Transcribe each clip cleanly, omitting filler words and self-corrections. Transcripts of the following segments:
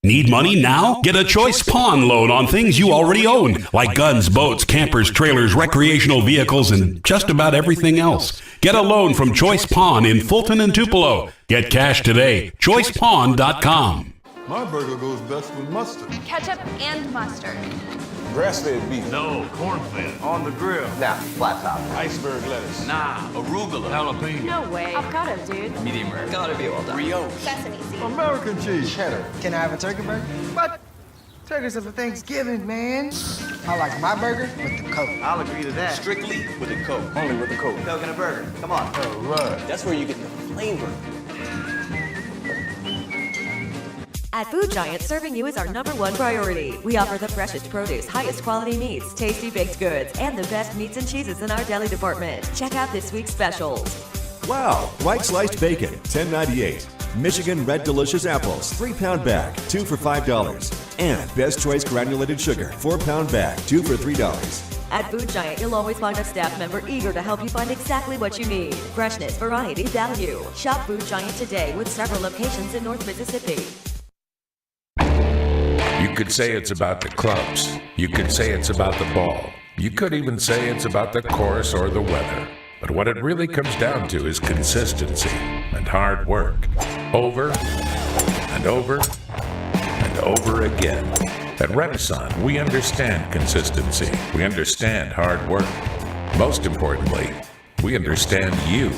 Need money now? Get a Choice Pawn loan on things you already own, like guns, boats, campers, trailers, recreational vehicles, and just about everything else. Get a loan from Choice Pawn in Fulton and Tupelo. Get cash today. ChoicePawn.com. My burger goes best with mustard. Ketchup and mustard. Grass-fed beef. No, corn-fed. On the grill. Nah, flat top. Iceberg lettuce. Nah, arugula. Jalapeno. No way. Avocado, dude. Medium rare. Gotta be well done. Brioche. Sesame seeds. American cheese. Cheddar. Can I have a turkey burger? What? Turkeys are for Thanksgiving, man. I like my burger with the Coke. I'll agree to that. Strictly with a Coke. Only with the Coke. Coke and a burger. Come on. All right. That's where you get the flavor. At Food Giant, serving you is our #1 priority. We offer the freshest produce, highest quality meats, tasty baked goods, and the best meats and cheeses in our deli department. Check out this week's specials. Wow, white sliced bacon, $10.98. Michigan Red Delicious apples, 3-pound bag, 2 for $5. And Best Choice granulated sugar, 4-pound bag, 2 for $3. At Food Giant, you'll always find a staff member eager to help you find exactly what you need. Freshness, variety, value. Shop Food Giant today with several locations in North Mississippi. You could say it's about the clubs. You could say it's about the ball. You could even say it's about the course or the weather. But what it really comes down to is consistency and hard work. Over and over and over again. At Renaissance, we understand consistency. We understand hard work. Most importantly, we understand you.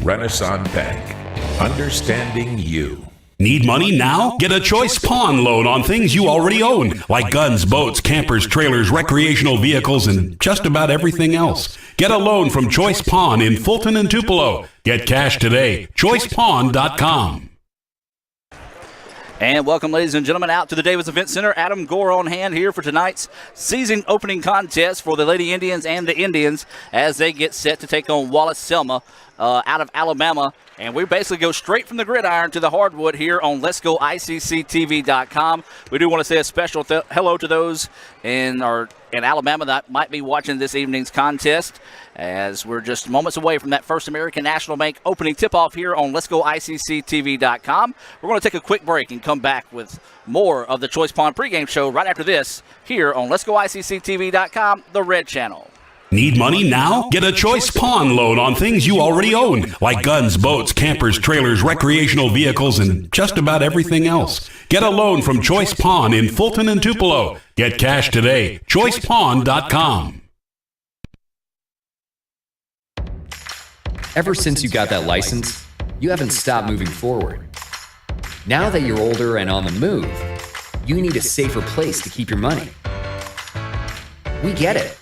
Renaissance Bank. Understanding you. Need money now? Get a Choice Pawn loan on things you already own, like guns, boats, campers, trailers, recreational vehicles, and just about everything else. Get a loan from Choice Pawn in Fulton and Tupelo. Get cash today. ChoicePawn.com. And welcome, ladies and gentlemen, out to the Davis Event Center. Adam Gore on hand here for tonight's season opening contest for the Lady Indians and the Indians as they get set to take on Wallace Selma out of Alabama. And we basically go straight from the gridiron to the hardwood here on Let'sGoICCTV.com. We do want to say a special hello to those in Alabama that might be watching this evening's contest, as we're just moments away from that First American National Bank opening tip-off here on Let'sGoICCTV.com. We're going to take a quick break and come back with more of the Choice Pawn pregame show right after this here on Let'sGoICCTV.com, the Red Channel. Need money now? Get a Choice Pawn loan on things you already own, like guns, boats, campers, trailers, recreational vehicles, and just about everything else. Get a loan from Choice Pawn in Fulton and Tupelo. Get cash today. ChoicePawn.com. Ever since you got that license, you haven't stopped moving forward. Now that you're older and on the move, you need a safer place to keep your money. We get it.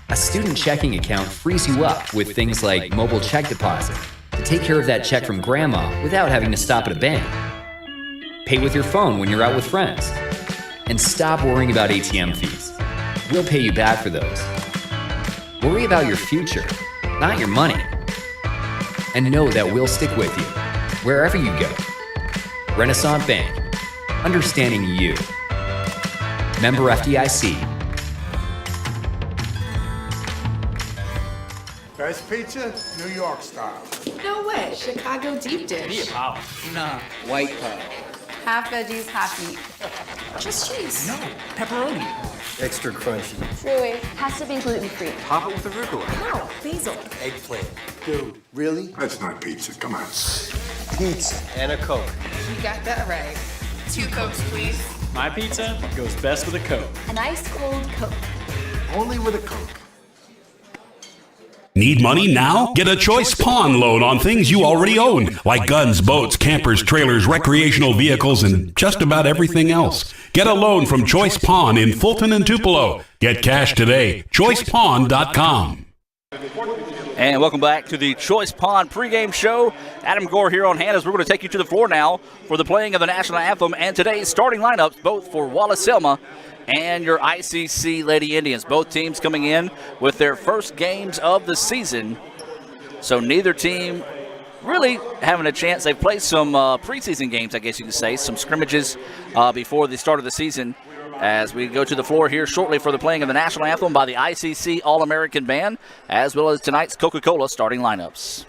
A student checking account frees you up with things like mobile check deposit to take care of that check from grandma without having to stop at a bank. Pay with your phone when you're out with friends. And stop worrying about ATM fees. We'll pay you back for those. Worry about your future, not your money. And know that we'll stick with you wherever you go. Renaissance Bank. Understanding you. Member FDIC. Best pizza, New York style. No way. Chicago deep dish. Nah, white power. Half veggies, half meat. Just cheese. No, pepperoni. Extra crunchy. Really? Has to be gluten-free. Pop it with arugula. No, basil. Eggplant. Dude, really? That's not pizza. Come on. Pizza. And a Coke. You got that right. 2 Cokes, please. My pizza goes best with a Coke. An ice cold Coke. Only with a Coke. Need money now? Get a Choice Pawn loan on things you already own, like guns, boats, campers, trailers, recreational vehicles, and just about everything else. Get a loan from Choice Pawn in Fulton and Tupelo. Get cash today. ChoicePawn.com. And welcome back to the Choice Pawn pregame show. Adam Gore here on hand as we're going to take you to the floor now for the playing of the national anthem and today's starting lineups, both for Wallace Selma and your ICC Lady Indians. Both teams coming in with their first games of the season. So neither team really having a chance. They've played some preseason games, I guess you could say, some scrimmages before the start of the season. As we go to the floor here shortly for the playing of the national anthem by the ICC All-American Band, as well as tonight's Coca-Cola starting lineups.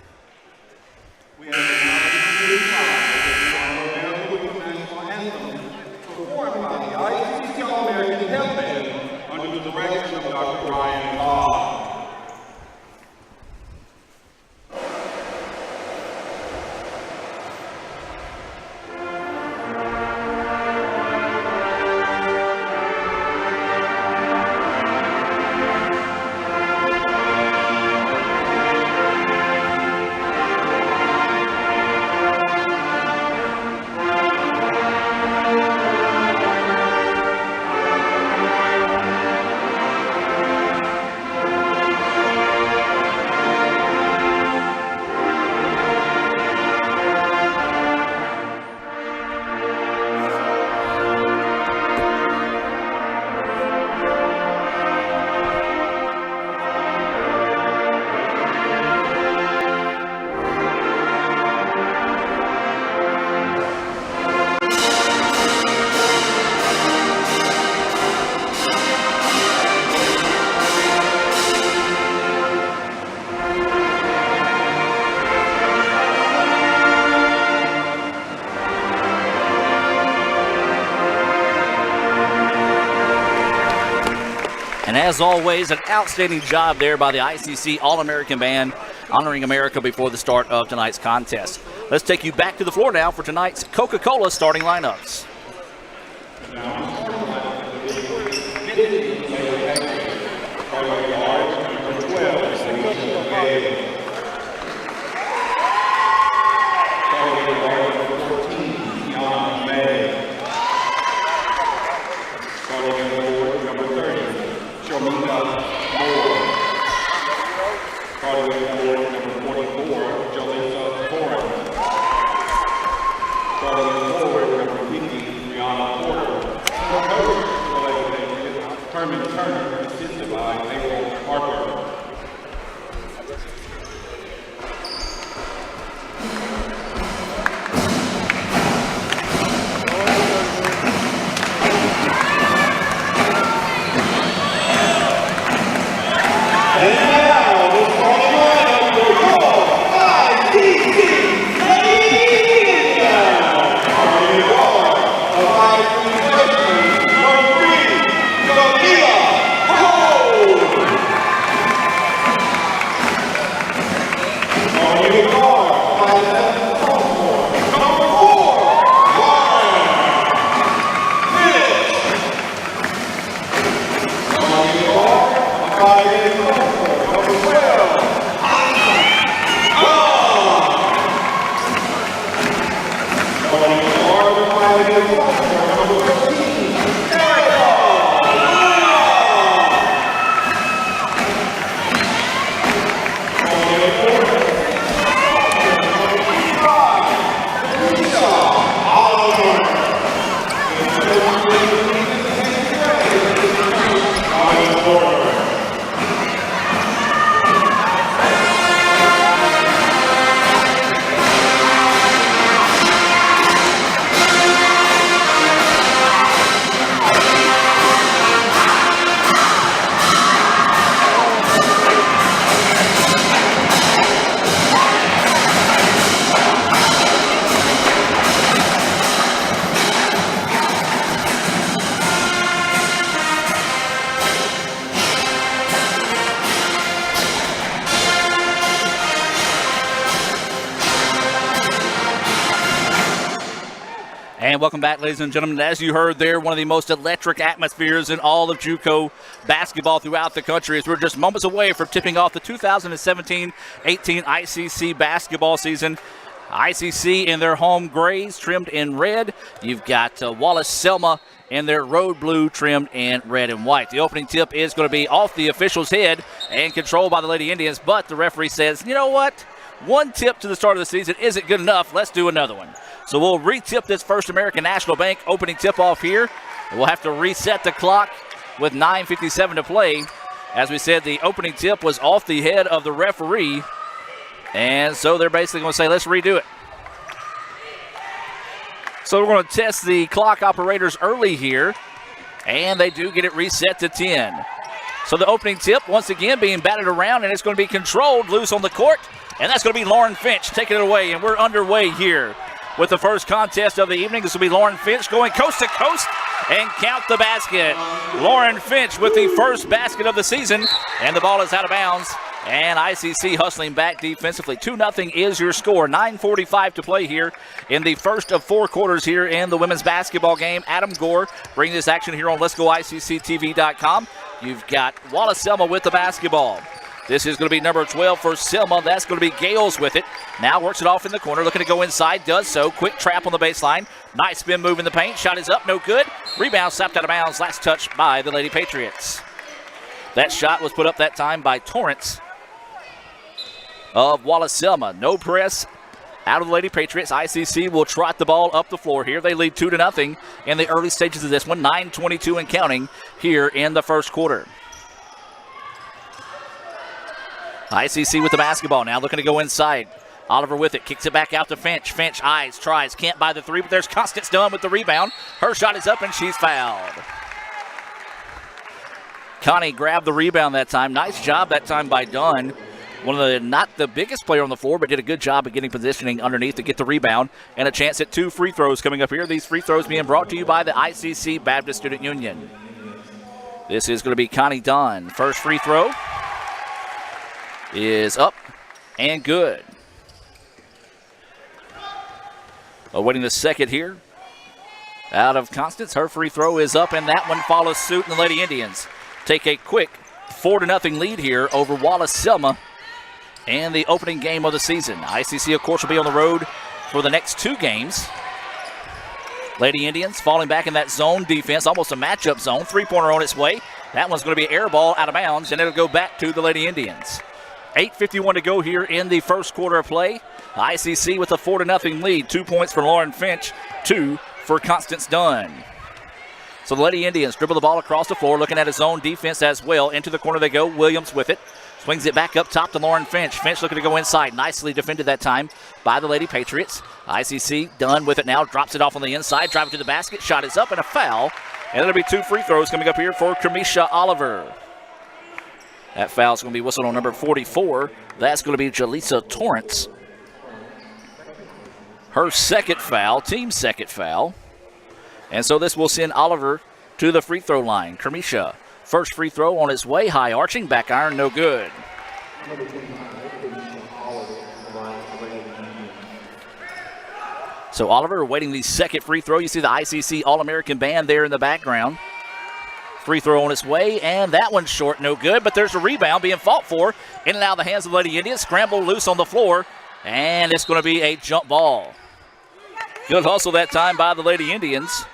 And as always, an outstanding job there by the ICC All-American Band, honoring America before the start of tonight's contest. Let's take you back to the floor now for tonight's Coca-Cola starting lineups. And welcome back, ladies and gentlemen. As you heard there, one of the most electric atmospheres in all of JUCO basketball throughout the country, as we're just moments away from tipping off the 2017-18 ICC basketball season. ICC in their home grays trimmed in red. You've got Wallace Selma in their road blue trimmed in red and white. The opening tip is going to be off the official's head and controlled by the Lady Indians, but the referee says, you know what? One tip to the start of the season isn't good enough. Let's do another one. So we'll re-tip this First American National Bank opening tip-off here. We'll have to reset the clock with 9:57 to play. As we said, the opening tip was off the head of the referee. And so they're basically going to say, let's redo it. So we're going to test the clock operators early here. And they do get it reset to 10. So the opening tip, once again, being batted around, and it's going to be controlled loose on the court. And that's going to be Lauren Finch taking it away. And we're underway here with the first contest of the evening. This will be Lauren Finch going coast to coast and count the basket. Lauren Finch with the first basket of the season, and the ball is out of bounds. And ICC hustling back defensively. 2-0 is your score. 9:45 to play here in the first of 4 quarters here in the women's basketball game. Adam Gore bringing this action here on Let'sGoICCTV.com. You've got Wallace Selma with the basketball. This is going to be number 12 for Selma. That's going to be Gales with it. Now works it off in the corner, looking to go inside, does so. Quick trap on the baseline. Nice spin move in the paint. Shot is up, no good. Rebound slapped out of bounds. Last touch by the Lady Patriots. That shot was put up that time by Torrance of Wallace Selma. No press out of the Lady Patriots. ICC will trot the ball up the floor here. They lead 2-0 in the early stages of this one. 9:22 and counting here in the first quarter. ICC with the basketball now, looking to go inside. Oliver with it, kicks it back out to Finch. Finch eyes, tries, can't buy the three, but there's Constance Dunn with the rebound. Her shot is up and she's fouled. Connie grabbed the rebound that time. Nice job that time by Dunn. One of the, not the biggest player on the floor, but did a good job of getting positioning underneath to get the rebound. And a chance at 2 free throws coming up here. These free throws being brought to you by the ICC Baptist Student Union. This is going to be Connie Dunn. First free throw is up and good. Awaiting the second here. Out of Constance, her free throw is up, and that one follows suit, and the Lady Indians take a quick 4-0 lead here over Wallace Selma in the opening game of the season. ICC, of course, will be on the road for the next 2 games. Lady Indians falling back in that zone defense, almost a matchup zone. Three-pointer on its way. That one's going to be air ball out of bounds, and it'll go back to the Lady Indians. 8:51 to go here in the first quarter of play. ICC with a 4-0 lead. 2 points for Lauren Finch, 2 for Constance Dunn. So the Lady Indians dribble the ball across the floor, looking at his zone defense as well. Into the corner they go. Williams with it. Swings it back up top to Lauren Finch. Finch looking to go inside. Nicely defended that time by the Lady Patriots. ICC Dunn with it now. Drops it off on the inside. Driving to the basket. Shot is up and a foul. And it'll be 2 free throws coming up here for Kamisha Oliver. That foul's going to be whistled on number 44. That's going to be Jaleesa Torrance. Her second foul, team's second foul. And so this will send Oliver to the free throw line. Kamisha, first free throw on its way. High arching, back iron, no good. So Oliver awaiting the second free throw. You see the ICC All-American band there in the background. Free throw on its way, and that one's short, no good, but there's a rebound being fought for. In and out of the hands of the Lady Indians. Scramble loose on the floor, and it's going to be a jump ball. Good hustle that time by the Lady Indians.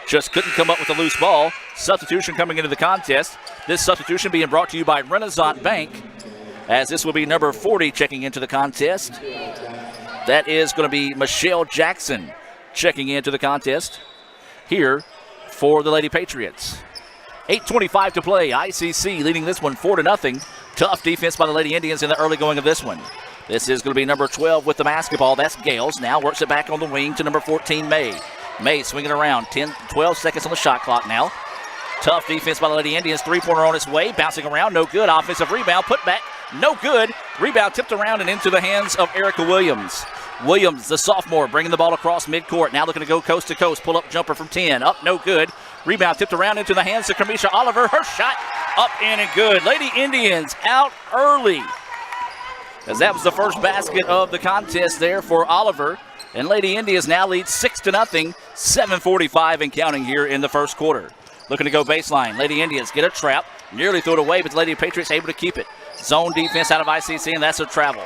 Just couldn't come up with a loose ball. Substitution coming into the contest. This substitution being brought to you by Renaissance Bank, as this will be number 40 checking into the contest. That is going to be Michelle Jackson checking into the contest here for the Lady Patriots. 8:25 to play. ICC leading this one 4-0. Tough defense by the Lady Indians in the early going of this one. This is going to be number 12 with the basketball. That's Gales. Now works it back on the wing to number 14, May. May swinging around. 12 seconds on the shot clock now. Tough defense by the Lady Indians. Three-pointer on its way. Bouncing around. No good. Offensive rebound. Put back. No good. Rebound tipped around and into the hands of Erica Williams. Williams, the sophomore, bringing the ball across midcourt. Now looking to go coast to coast. Pull-up jumper from 10. Up, no good. Rebound tipped around into the hands of Kamisha Oliver. Her shot up in and good. Lady Indians out early, as that was the first basket of the contest there for Oliver. And Lady Indians now lead 6-0. 7:45 and counting here in the first quarter. Looking to go baseline. Lady Indians get a trap. Nearly threw it away, but the Lady Patriots able to keep it. Zone defense out of ICC, and that's a travel.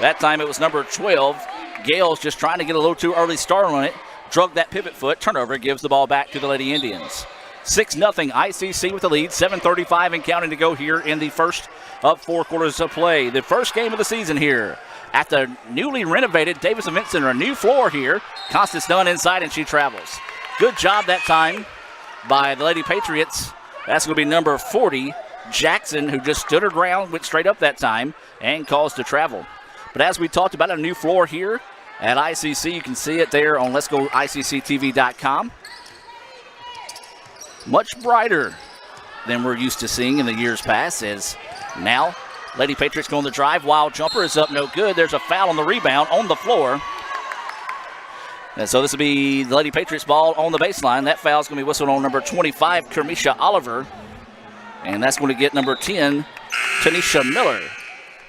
That time it was number 12. Gales just trying to get a little too early start on it. Drug that pivot foot. Turnover gives the ball back to the Lady Indians. 6-0 ICC with the lead. 7:35 and counting to go here in the first of 4 quarters of play. The first game of the season here at the newly renovated Davis Event Center. A new floor here. Constance Dunn inside, and she travels. Good job that time by the Lady Patriots. That's going to be number 40, Jackson, who just stood her ground, went straight up that time, and caused to travel. But as we talked about, a new floor here at ICC. You can see it there on letsgoicctv.com. Much brighter than we're used to seeing in the years past, as now Lady Patriots go on the drive. Wild jumper is up, no good. There's a foul on the rebound on the floor. And so this will be the Lady Patriots ball on the baseline. That foul is going to be whistled on number 25, Kamisha Oliver. And that's going to get number 10, Tanisha Miller,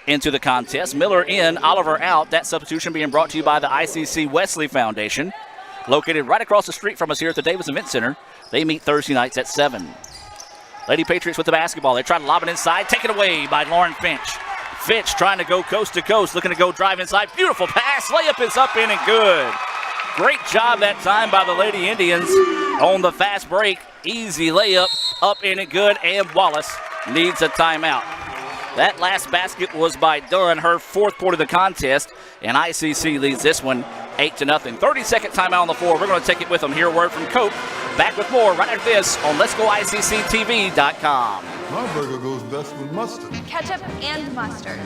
into the contest. Miller in, Oliver out. That substitution being brought to you by the ICC Wesley Foundation, located right across the street from us here at the Davis Event Center. They meet Thursday nights at 7. Lady Patriots with the basketball. They try to lob it inside. Taken away by Lauren Finch. Finch trying to go coast to coast, looking to go drive inside. Beautiful pass. Layup is up in and good. Great job that time by the Lady Indians on the fast break. Easy layup, up in and good, and Wallace needs a timeout. That last basket was by Dunn, her 4th point of the contest, and ICC leads this one 8-0. 30-second timeout on the floor. We're going to take it with them. Hear a word from Coke. Back with more right after this on letsgoicctv.com. My burger goes best with mustard. Ketchup and mustard.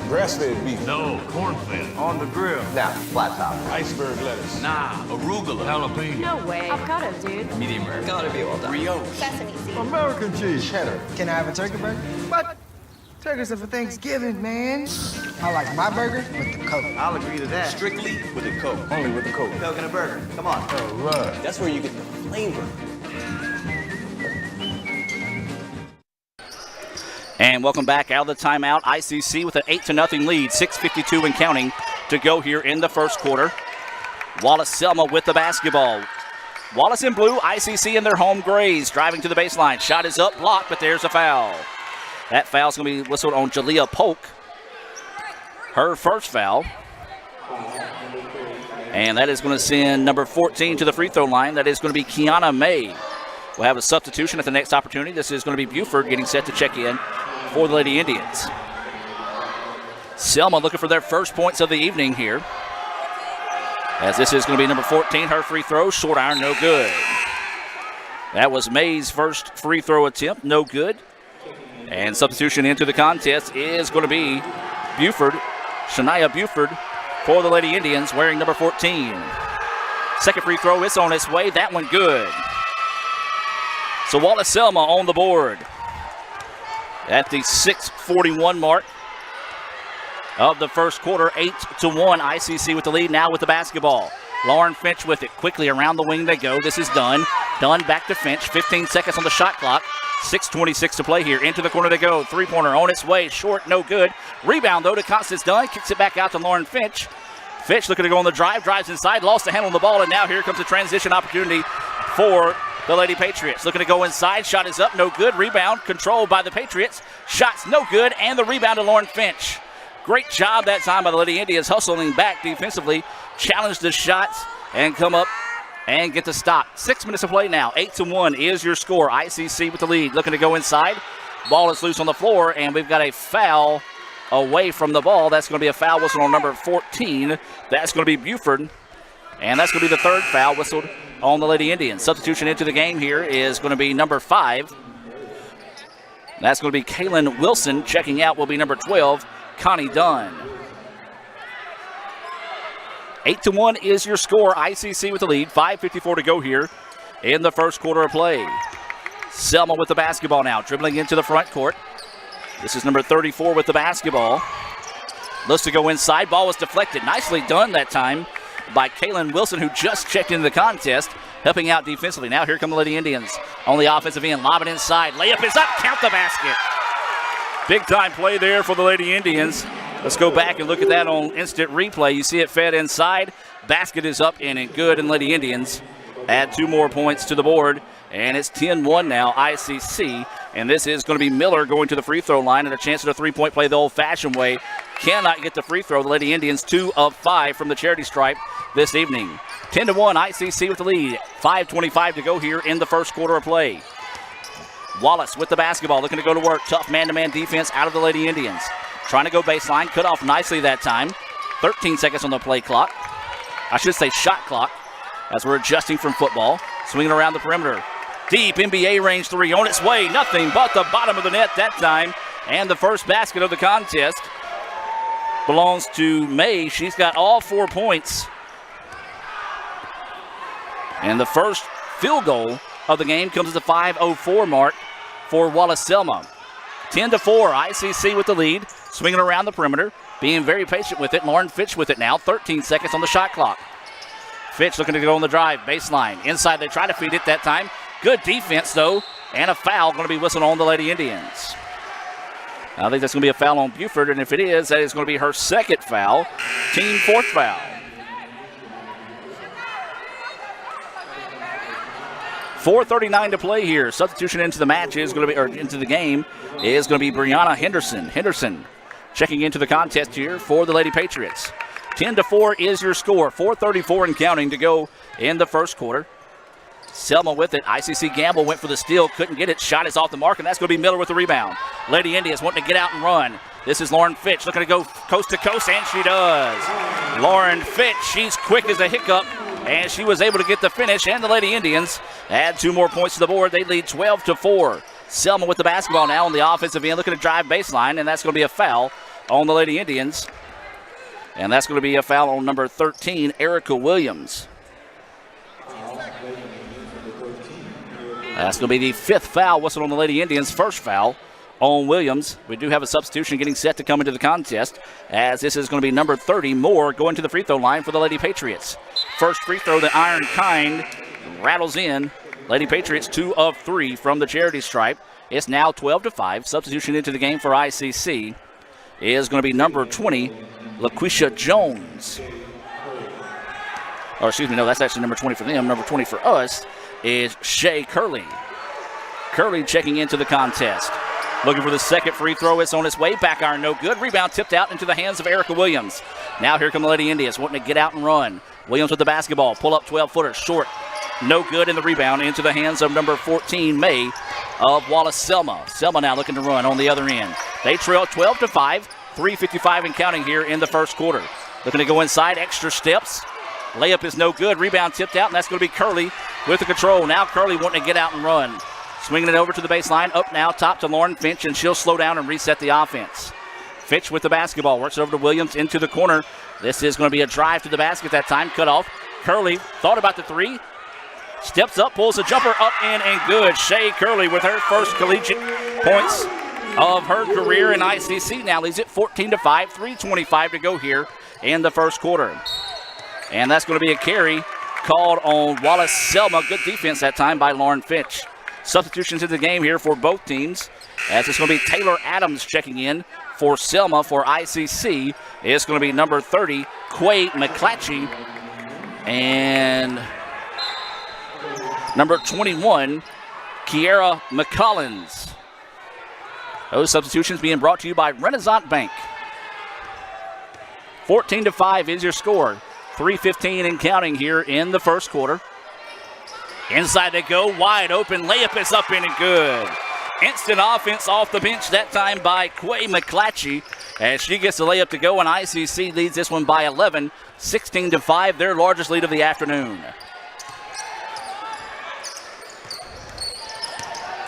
Grass-fed beef. No, corn-fed. On the grill. Now, flat top. Iceberg lettuce. Nah, arugula. Jalapeno. No way. Avocado, dude. Medium rare. Gotta be well done. Brioche. Sesame seeds. American cheese. Cheddar. Can I have a turkey burger? But turkeys are for Thanksgiving, man. I like my burger with the Coke. I'll agree to that. Strictly with a Coke. Only with the Coke. Coke and a burger. Come on. All right. That's where you get the flavor. And welcome back out of the timeout. ICC with an 8-0 lead, 6:52 and counting to go here in the first quarter. Wallace Selma with the basketball. Wallace in blue, ICC in their home grays, driving to the baseline. Shot is up, blocked, but there's a foul. That foul's going to be whistled on Jalea Polk. Her first foul. And that is going to send number 14 to the free throw line. That is going to be Kiana May. We'll have a substitution at the next opportunity. This is going to be Buford getting set to check in for the Lady Indians. Selma looking for their first points of the evening here. As this is going to be number 14, her free throw, short iron, no good. That was May's first free throw attempt, no good. And substitution into the contest is going to be Buford, Shania Buford for the Lady Indians, wearing number 14. Second free throw is on its way, that one good. So Wallace Selma on the board at the 6:41 mark of the first quarter. 8-1, ICC with the lead now with the basketball. Lauren Finch with it. Quickly around the wing they go. This is Dunn. Dunn back to Finch. 15 seconds on the shot clock. 6:26 to play here. Into the corner they go. Three-pointer on its way. Short, no good. Rebound, though, to Constance Dunn. Kicks it back out to Lauren Finch. Finch looking to go on the drive. Drives inside. Lost the handle on the ball. And now here comes a transition opportunity for the Lady Patriots. Looking to go inside. Shot is up. No good. Rebound controlled by the Patriots. Shots no good. And the rebound to Lauren Finch. Great job that time by the Lady Indians, hustling back defensively, challenge the shots, and come up and get the stop. 6 minutes to play now. 8-1 is your score. ICC with the lead. Looking to go inside. Ball is loose on the floor, and we've got a foul away from the ball. That's going to be a foul whistle on number 14. That's going to be Buford, and that's going to be the third foul whistled on the Lady Indians. Substitution into the game here is going to be number 5. That's going to be Kaylin Wilson. Checking out will be number 12. Connie Dunn. 8-1 is your score. ICC with the lead. 5:54 to go here in the first quarter of play. Selma with the basketball now, dribbling into the front court. This is number 34 with the basketball. Looks to go inside. Ball was deflected. Nicely done that time by Kaylin Wilson, who just checked into the contest, helping out defensively. Now here come the Lady Indians on the offensive end. Lob it inside. Layup is up. Count the basket. Big time play there for the Lady Indians. Let's go back and look at that on instant replay. You see it fed inside. Basket is up and good, and Lady Indians add 2 more points to the board. And it's 10-1 now, ICC. And this is going to be Miller going to the free throw line and a chance at a three-point play the old-fashioned way. Cannot get the free throw. The Lady Indians 2 of 5 from the charity stripe this evening. 10-1, ICC with the lead. 5:25 to go here in the first quarter of play. Wallace with the basketball, looking to go to work. Tough man-to-man defense out of the Lady Indians. Trying to go baseline, cut off nicely that time. 13 seconds on the play clock. I should say shot clock, as we're adjusting from football. Swinging around the perimeter. Deep NBA range 3 on its way. Nothing but the bottom of the net that time. And the first basket of the contest belongs to May. She's got all 4 points. And the first field goal of the game comes at the 5:04 mark for Wallace Selma. 10-4, ICC with the lead. Swinging around the perimeter, being very patient with it. Lauren Fitch with it now. 13 seconds on the shot clock. Fitch looking to go on the drive. Baseline. Inside, they try to feed it that time. Good defense, though. And a foul going to be whistled on the Lady Indians. I think that's going to be a foul on Buford, and if it is, that is going to be her second foul. Team 4th foul. 4:39 to play here. Substitution into the match is going to be, or into the game, is going to be Brianna Henderson. Henderson checking into the contest here for the Lady Patriots. 10-4 is your score. 4:34 and counting to go in the first quarter. Selma with it. ICC Gamble went for the steal, couldn't get it. Shot is off the mark, and that's going to be Miller with the rebound. Lady Indians wanting to get out and run. This is Lauren Fitch looking to go coast to coast, and she does. Lauren Fitch, she's quick as a hiccup, and she was able to get the finish, and the Lady Indians add 2 more points to the board. They lead 12-4. Selma with the basketball now on the offensive end, looking to drive baseline, and that's going to be a foul on the Lady Indians. And that's going to be a foul on number 13, Erica Williams. That's going to be the 5th foul whistled on the Lady Indians. First foul on Williams. We do have a substitution getting set to come into the contest, as this is going to be number 30, Moore, going to the free throw line for the Lady Patriots. First free throw, the iron kind, rattles in. Lady Patriots 2 of 3 from the charity stripe. It's now 12-5. Substitution into the game for ICC is going to be number 20, LaQuisha Jones. Or excuse me, no, that's actually number 20 for them. Number 20 for us is Shea Curley. Curley checking into the contest. Looking for the second free throw. It's on its way. Back iron, no good. Rebound tipped out into the hands of Erica Williams. Now here come the Lady Indians wanting to get out and run. Williams with the basketball. Pull up 12-footer. Short. No good in the rebound into the hands of number 14, May of Wallace Selma. Selma now looking to run on the other end. They trail 12-5. 3:55 and counting here in the first quarter. Looking to go inside. Extra steps. Layup is no good. Rebound tipped out, and that's going to be Curley with the control. Now Curley wanting to get out and run. Swinging it over to the baseline. Up now, top to Lauren Finch, and she'll slow down and reset the offense. Finch with the basketball. Works it over to Williams into the corner. This is going to be a drive to the basket that time. Cut off. Curley thought about the three. Steps up, pulls a jumper up in and good. Shea Curley with her first collegiate points of her career in ICC. Now leads it 14-5. 3:25 to go here in the first quarter. And that's going to be a carry called on Wallace Selma. Good defense that time by Lauren Finch. Substitutions in the game here for both teams, as it's going to be Taylor Adams checking in for Selma. For ICC, it's going to be number 30, Quay McClatchy, and number 21, Kiera McCollins. Those substitutions being brought to you by Renaissance Bank. 14-5 is your score. 3:15 and counting here in the first quarter. Inside they go, wide open, layup is up in and good. Instant offense off the bench that time by Quay McClatchy as she gets the layup to go, and ICC leads this one by 11, 16-5, their largest lead of the afternoon.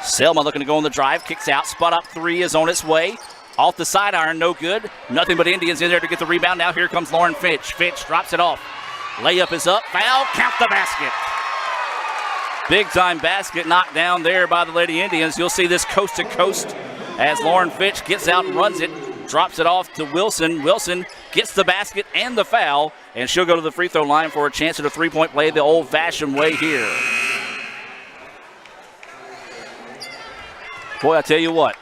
Selma looking to go on the drive, kicks out, spot up three is on its way. Off the side iron, no good. Nothing but Indians in there to get the rebound. Now here comes Lauren Finch. Finch drops it off. Layup is up, foul, count the basket. Big time basket knocked down there by the Lady Indians. You'll see this coast to coast as Lauren Finch gets out and runs it. Drops it off to Wilson. Wilson gets the basket and the foul, and she'll go to the free throw line for a chance at a three-point play the old-fashioned way here. Boy, I tell you what,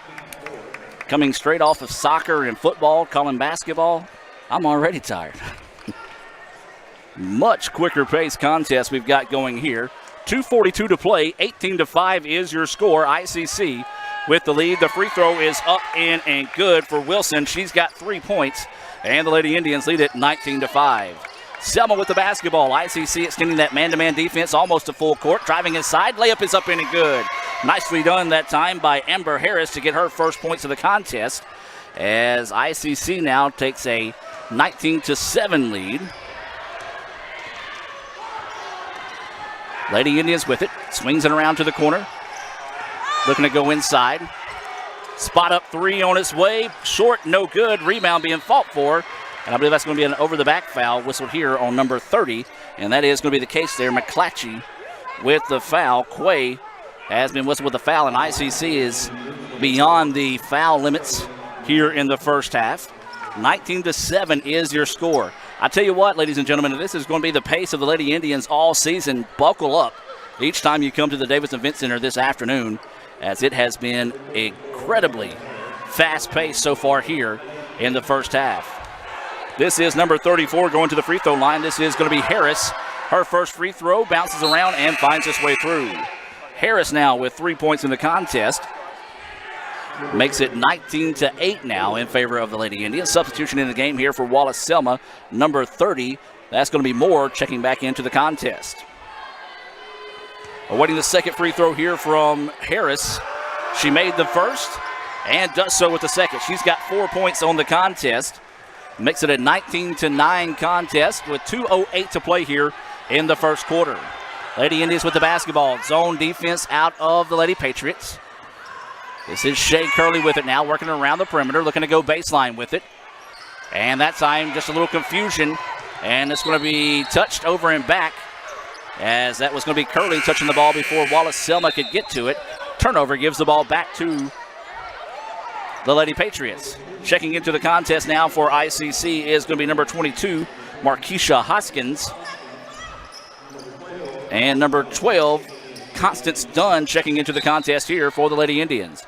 coming straight off of soccer and football, calling basketball, I'm already tired. Much quicker pace contest we've got going here. 2:42 to play, 18-5 is your score. ICC with the lead. The free throw is up, in, and good for Wilson. She's got 3 points, and the Lady Indians lead it 19-5. Selma with the basketball. ICC extending that man-to-man defense almost to full court. Driving inside, layup is up, in, and good. Nicely done that time by Amber Harris to get her first points of the contest, as ICC now takes a 19-7 lead. Lady Indians with it. Swings it around to the corner. Looking to go inside. Spot up three on its way. Short, no good. Rebound being fought for. And I believe that's going to be an over-the-back foul whistled here on number 30. And that is going to be the case there. McClatchy with the foul. Quay has been whistled with the foul. And ICC is beyond the foul limits here in the first half. 19-7 is your score. I tell you what, ladies and gentlemen, this is going to be the pace of the Lady Indians all season. Buckle up each time you come to the Davis Event Center this afternoon, as it has been incredibly fast-paced so far here in the first half. This is number 34 going to the free throw line. This is going to be Harris. Her first free throw bounces around and finds its way through. Harris now with 3 points in the contest. Makes it 19-8 now in favor of the Lady Indians. Substitution in the game here for Wallace Selma, number 30. That's going to be Moore checking back into the contest. Awaiting the second free throw here from Harris. She made the first and does so with the second. She's got 4 points on the contest. Makes it a 19-9 contest with 2:08 to play here in the first quarter. Lady Indians with the basketball. Zone defense out of the Lady Patriots. This is Shea Curley with it now, working around the perimeter, looking to go baseline with it. And that time, just a little confusion. And it's going to be touched over and back, as that was going to be Curley touching the ball before Wallace Selma could get to it. Turnover gives the ball back to the Lady Patriots. Checking into the contest now for ICC is going to be number 22, Markeisha Hoskins. And number 12, Constance Dunn checking into the contest here for the Lady Indians.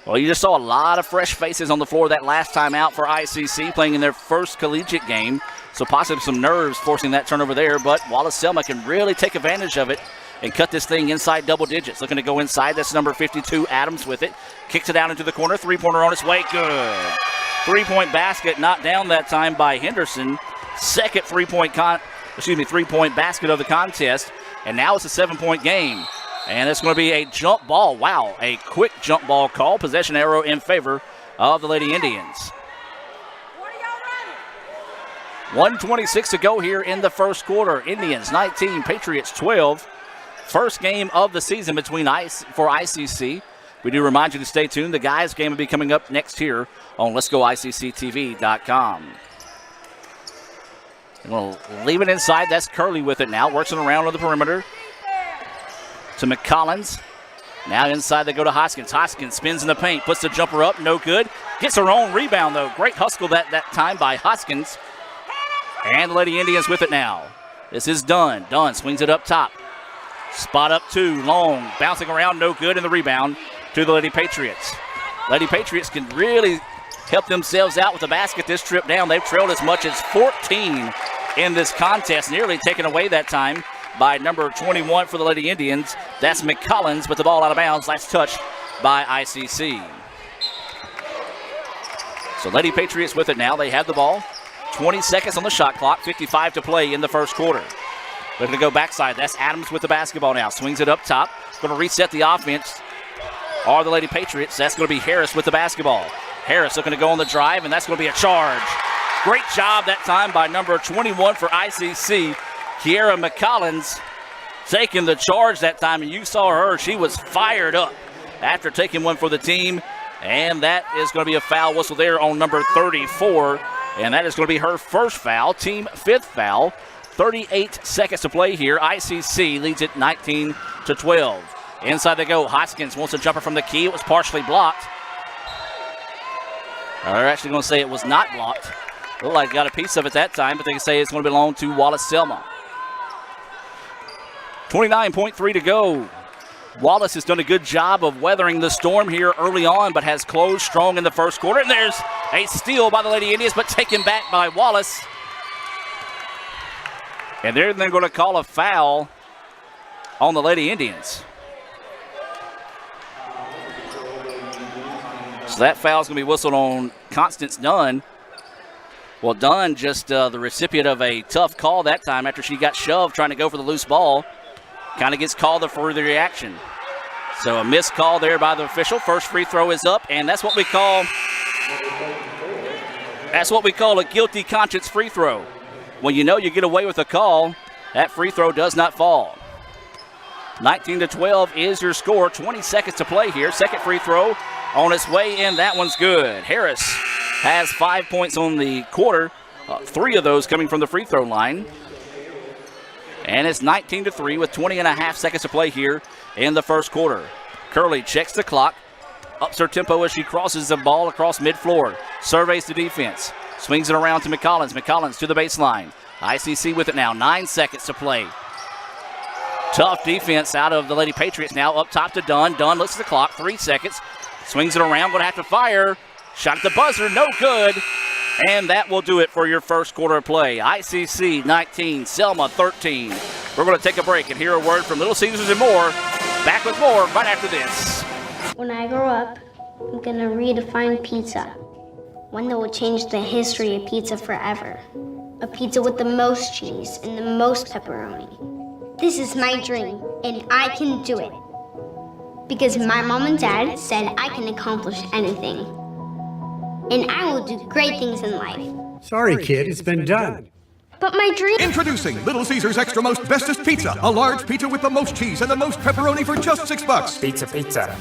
Well, you just saw a lot of fresh faces on the floor that last time out for ICC, playing in their first collegiate game. So possibly some nerves forcing that turnover there, but Wallace Selma can really take advantage of it and cut this thing inside double digits. Looking to go inside. That's number 52, Adams with it. Kicks it out into the corner. Three-pointer on its way. Good. Three-point basket knocked down that time by Henderson. Second three-point basket of the contest. And now it's a 7-point game. And it's going to be a jump ball. Wow, a quick jump ball call. Possession arrow in favor of the Lady Indians. 1:26 to go here in the first quarter. Indians 19, Patriots 12. First game of the season for ICC. We do remind you to stay tuned. The guys' game will be coming up next here on Let'sGoICCTV.com. We'll leave it inside. That's Curley with it now. Works it around on the perimeter to McCollins. Now inside they go to Hoskins. Hoskins spins in the paint. Puts the jumper up. No good. Gets her own rebound, though. Great hustle that time by Hoskins. And the Lady Indians with it now. This is Dunn. Dunn swings it up top. Spot up two. Long. Bouncing around. No good. And the rebound to the Lady Patriots. Lady Patriots can really help themselves out with the basket this trip down. They've trailed as much as 14 in this contest. Nearly taken away that time by number 21 for the Lady Indians. That's McCollins, but the ball out of bounds. Last touched by ICC. So Lady Patriots with it now. They have the ball. 20 seconds on the shot clock. 55 to play in the first quarter. They're going to go backside. That's Adams with the basketball now. Swings it up top. Going to reset the offense. Are the Lady Patriots. That's going to be Harris with the basketball. Harris looking to go on the drive, and that's going to be a charge. Great job that time by number 21 for ICC. Kiera McCollins taking the charge that time, and you saw her. She was fired up after taking one for the team, and that is going to be a foul whistle there on number 34, and that is going to be her first foul, team fifth foul. 38 seconds to play here. ICC leads it 19-12. Inside they go. Hoskins wants a jumper from the key. It was partially blocked. They're actually going to say it was not blocked. Looked like got a piece of it that time, but they can say it's going to belong to Wallace Selma. 29.3 to go. Wallace has done a good job of weathering the storm here early on, but has closed strong in the first quarter. And there's a steal by the Lady Indians, but taken back by Wallace. And they're going to call a foul on the Lady Indians. So that foul is going to be whistled on Constance Dunn. Well, Dunn just the recipient of a tough call that time after she got shoved trying to go for the loose ball. Kind of gets called for the reaction. So a missed call there by the official. First free throw is up, and that's what we call a guilty conscience free throw. When you know you get away with a call, that free throw does not fall. 19-12 is your score. 20 seconds to play here. Second free throw on its way in. That one's good. Harris has 5 points on the quarter. 3 of those coming from the free throw line. And it's 19-3 with 20.5 seconds to play here in the first quarter. Curley checks the clock. Ups her tempo as she crosses the ball across mid-floor. Surveys the defense. Swings it around to McCollins. McCollins to the baseline. ICC with it now. 9 seconds to play. Tough defense out of the Lady Patriots now. Up top to Dunn. Dunn looks at the clock. 3 seconds. Swings it around. Going to have to fire. Shot at the buzzer. No good. And that will do it for your first quarter of play. ICC 19, Selma 13. We're going to take a break and hear a word from Little Caesars and more. Back with more right after this. When I grow up, I'm going to redefine pizza. One that will change the history of pizza forever. A pizza with the most cheese and the most pepperoni. This is my dream, and I can do it. Because my mom and dad said I can accomplish anything. And I will do great things in life. Sorry, kid, it's been done. But my dream... Introducing Little Caesars Extra Most Bestest Pizza. A large pizza with the most cheese and the most pepperoni for just $6. Pizza.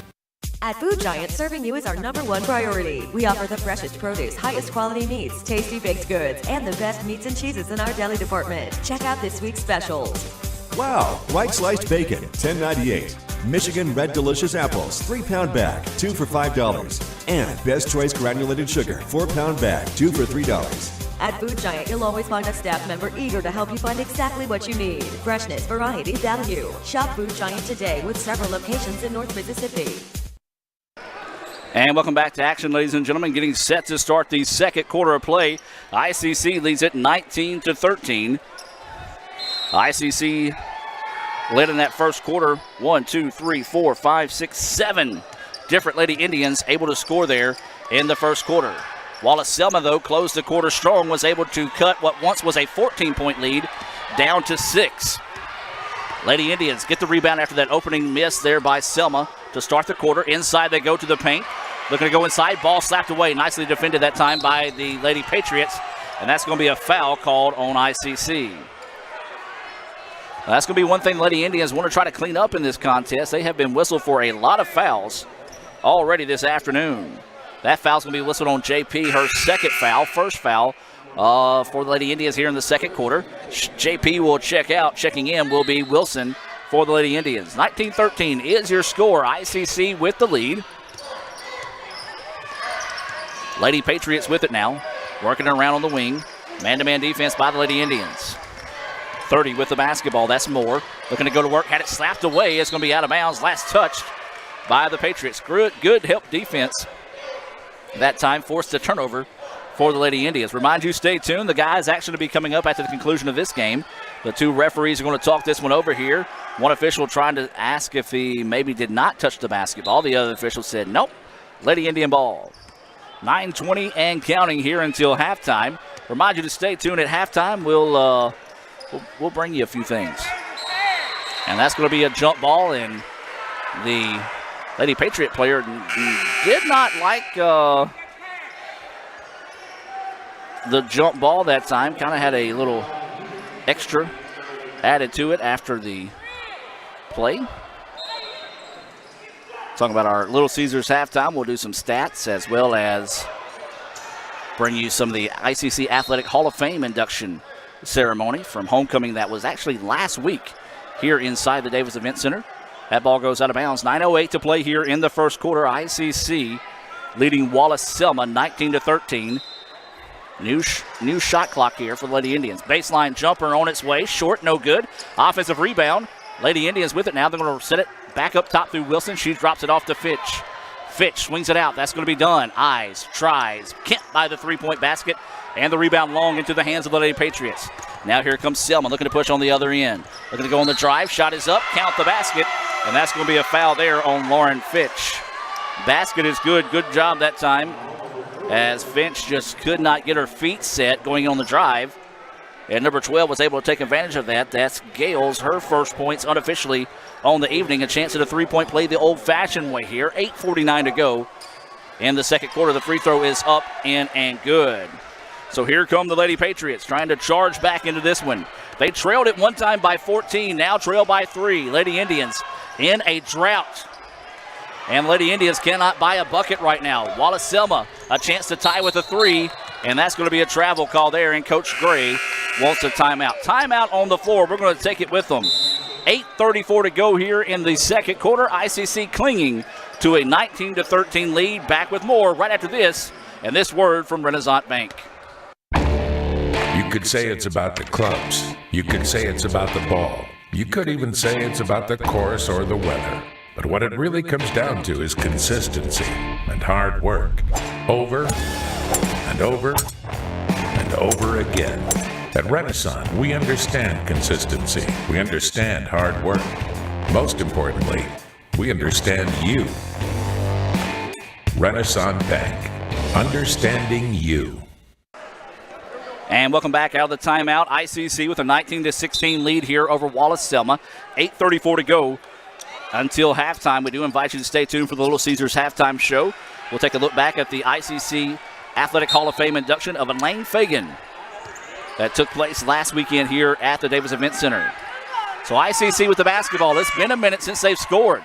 At Food Giant, serving you is our #1 priority. We offer the freshest produce, highest quality meats, tasty baked goods, and the best meats and cheeses in our deli department. Check out this week's specials. Wow, right sliced bacon, $10.98. Michigan Red Delicious Apples, 3-pound bag, 2 for $5. And Best Choice Granulated Sugar, 4-pound bag, 2 for $3. At Food Giant, you'll always find a staff member eager to help you find exactly what you need. Freshness, variety, value. Shop Food Giant today with several locations in North Mississippi. And welcome back to action, ladies and gentlemen. Getting set to start the second quarter of play. ICC leads it 19-13. ICC led in that first quarter. 1, 2, 3, 4, 5, 6, 7 different Lady Indians able to score there in the first quarter. Wallace Selma, though, closed the quarter strong, was able to cut what once was a 14-point lead down to 6. Lady Indians get the rebound after that opening miss there by Selma to start the quarter. Inside they go to the paint. Looking to go inside. Ball slapped away. Nicely defended that time by the Lady Patriots. And that's going to be a foul called on ICC. That's going to be one thing Lady Indians want to try to clean up in this contest. They have been whistled for a lot of fouls already this afternoon. That foul's going to be whistled on JP, her second foul, first foul for the Lady Indians here in the second quarter. JP will check out. Checking in will be Wilson for the Lady Indians. 19-13 is your score. ICC with the lead. Lady Patriots with it now. Working around on the wing. Man-to-man defense by the Lady Indians. 30 with the basketball. That's Moore. Looking to go to work. Had it slapped away. It's going to be out of bounds. Last touched by the Patriots. Good help defense. That time forced a turnover for the Lady Indians. Remind you, stay tuned. The guys actually be coming up after the conclusion of this game. The two referees are going to talk this one over here. One official trying to ask if he maybe did not touch the basketball. The other official said nope. Lady Indian ball. 9:20 and counting here until halftime. Remind you to stay tuned at halftime. We'll bring you a few things. And that's going to be a jump ball, and the Lady Patriot player did not like the jump ball that time. Kind of had a little extra added to it after the play. Talking about our Little Caesars halftime, we'll do some stats as well as bring you some of the ICC Athletic Hall of Fame induction ceremony from homecoming that was actually last week here inside the Davis Event Center. That ball goes out of bounds. 9:08 to play here in the first quarter. ICC leading Wallace Selma 19-13. New shot clock here for the Lady Indians. Baseline jumper on its way. Short, no good. Offensive rebound. Lady Indians with it now. They're going to set it back up top through Wilson. She drops it off to Fitch. Fitch swings it out. That's going to be done. Eyes, tries. Kent by the three-point basket. And the rebound long into the hands of the Lady Patriots. Now here comes Selma looking to push on the other end. Looking to go on the drive. Shot is up. Count the basket. And that's going to be a foul there on Lauren Fitch. Basket is good. Good job that time, as Finch just could not get her feet set going on the drive. And number 12 was able to take advantage of that. That's Gales, her first points unofficially on the evening. A chance at a three-point play the old-fashioned way here. 8:49 to go in the second quarter. The free throw is up, in, and good. So here come the Lady Patriots trying to charge back into this one. They trailed it one time by 14, now trail by 3. Lady Indians in a drought. And Lady Indians cannot buy a bucket right now. Wallace Selma, a chance to tie with a 3, and that's going to be a travel call there, and Coach Gray wants a timeout. Timeout on the floor. We're going to take it with them. 8:34 to go here in the second quarter. ICC clinging to a 19-13 lead. Back with more right after this, and this word from Renaissance Bank. You could say it's about the clubs. You could say it's about the ball. You could even say it's about the course or the weather. But what it really comes down to is consistency and hard work. Over and over and over again. At Renaissance, we understand consistency. We understand hard work. Most importantly, we understand you. Renaissance Bank. Understanding you. And welcome back out of the timeout. ICC with a 19-16 lead here over Wallace Selma. 8:34 to go until halftime. We do invite you to stay tuned for the Little Caesars halftime show. We'll take a look back at the ICC Athletic Hall of Fame induction of Elaine Fagan that took place last weekend here at the Davis Event Center. So ICC with the basketball. It's been a minute since they've scored.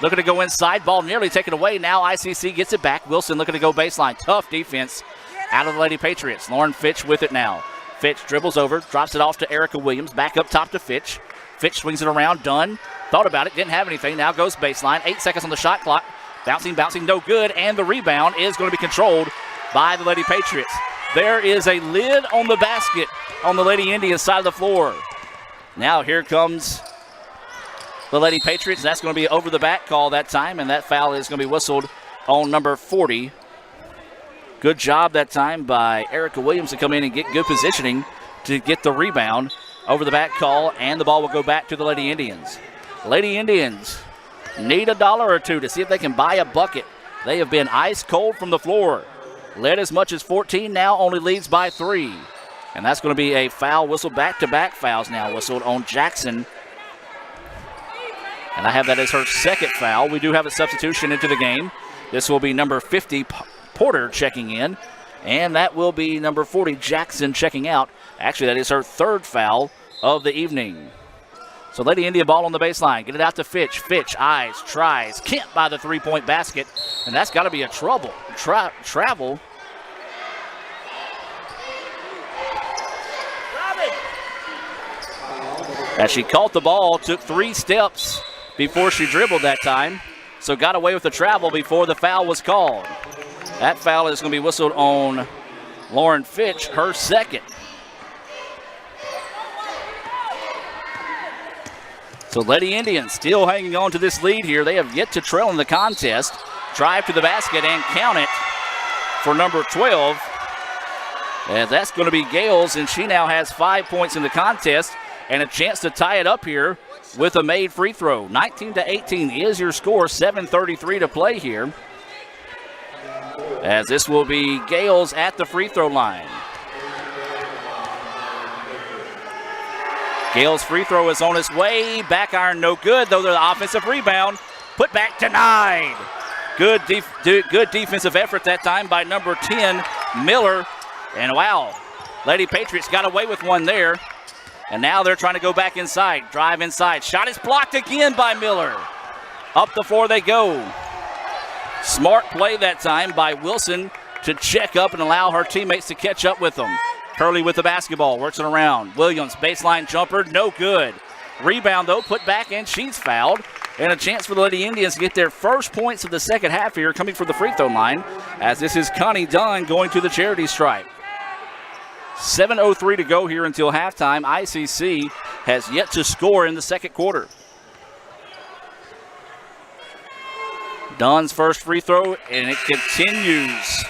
Looking to go inside. Ball nearly taken away. Now ICC gets it back. Wilson looking to go baseline. Tough defense out of the Lady Patriots. Lauren Fitch with it now. Fitch dribbles over, drops it off to Erica Williams. Back up top to Fitch. Fitch swings it around. Dunn thought about it, didn't have anything. Now goes baseline. 8 seconds on the shot clock. Bouncing, no good. And the rebound is going to be controlled by the Lady Patriots. There is a lid on the basket on the Lady Indians side of the floor. Now here comes the Lady Patriots. That's going to be over the back call that time, and that foul is going to be whistled on number 40. Good job that time by Erica Williams to come in and get good positioning to get the rebound. Over the back call, and the ball will go back to the Lady Indians. Lady Indians need $1 or $2 to see if they can buy a bucket. They have been ice cold from the floor. Led as much as 14, now only leads by 3. And that's going to be a foul whistle, back-to-back fouls now whistled on Jackson. And I have that as her second foul. We do have a substitution into the game. This will be number 50, Porter, checking in. And that will be number 40, Jackson, checking out. Actually, that is her third foul of the evening. So Lady India ball on the baseline. Get it out to Fitch. Fitch eyes, tries, can't buy the three-point basket. And that's got to be a travel. As she caught the ball, took 3 steps before she dribbled that time. So got away with the travel before the foul was called. That foul is going to be whistled on Lauren Fitch, her second. So Lady Indians still hanging on to this lead here. They have yet to trail in the contest. Drive to the basket and count it for number 12. And that's going to be Gales, and she now has 5 points in the contest and a chance to tie it up here with a made free throw. 19-18 is your score, 7:33 to play here. As this will be Gales at the free throw line. Gales' free throw is on its way. Back iron no good, though the offensive rebound. Put back denied. Good defensive effort that time by number 10, Miller. And wow, Lady Patriots got away with one there. And now they're trying to go back inside. Drive inside. Shot is blocked again by Miller. Up the floor they go. Smart play that time by Wilson to check up and allow her teammates to catch up with them. Curley with the basketball, works it around. Williams, baseline jumper, no good. Rebound, though, put back, and she's fouled. And a chance for the Lady Indians to get their first points of the second half here coming from the free throw line, as this is Connie Dunn going to the charity stripe. 7:03 to go here until halftime. ICC has yet to score in the second quarter. Dunn's first free throw, and it continues.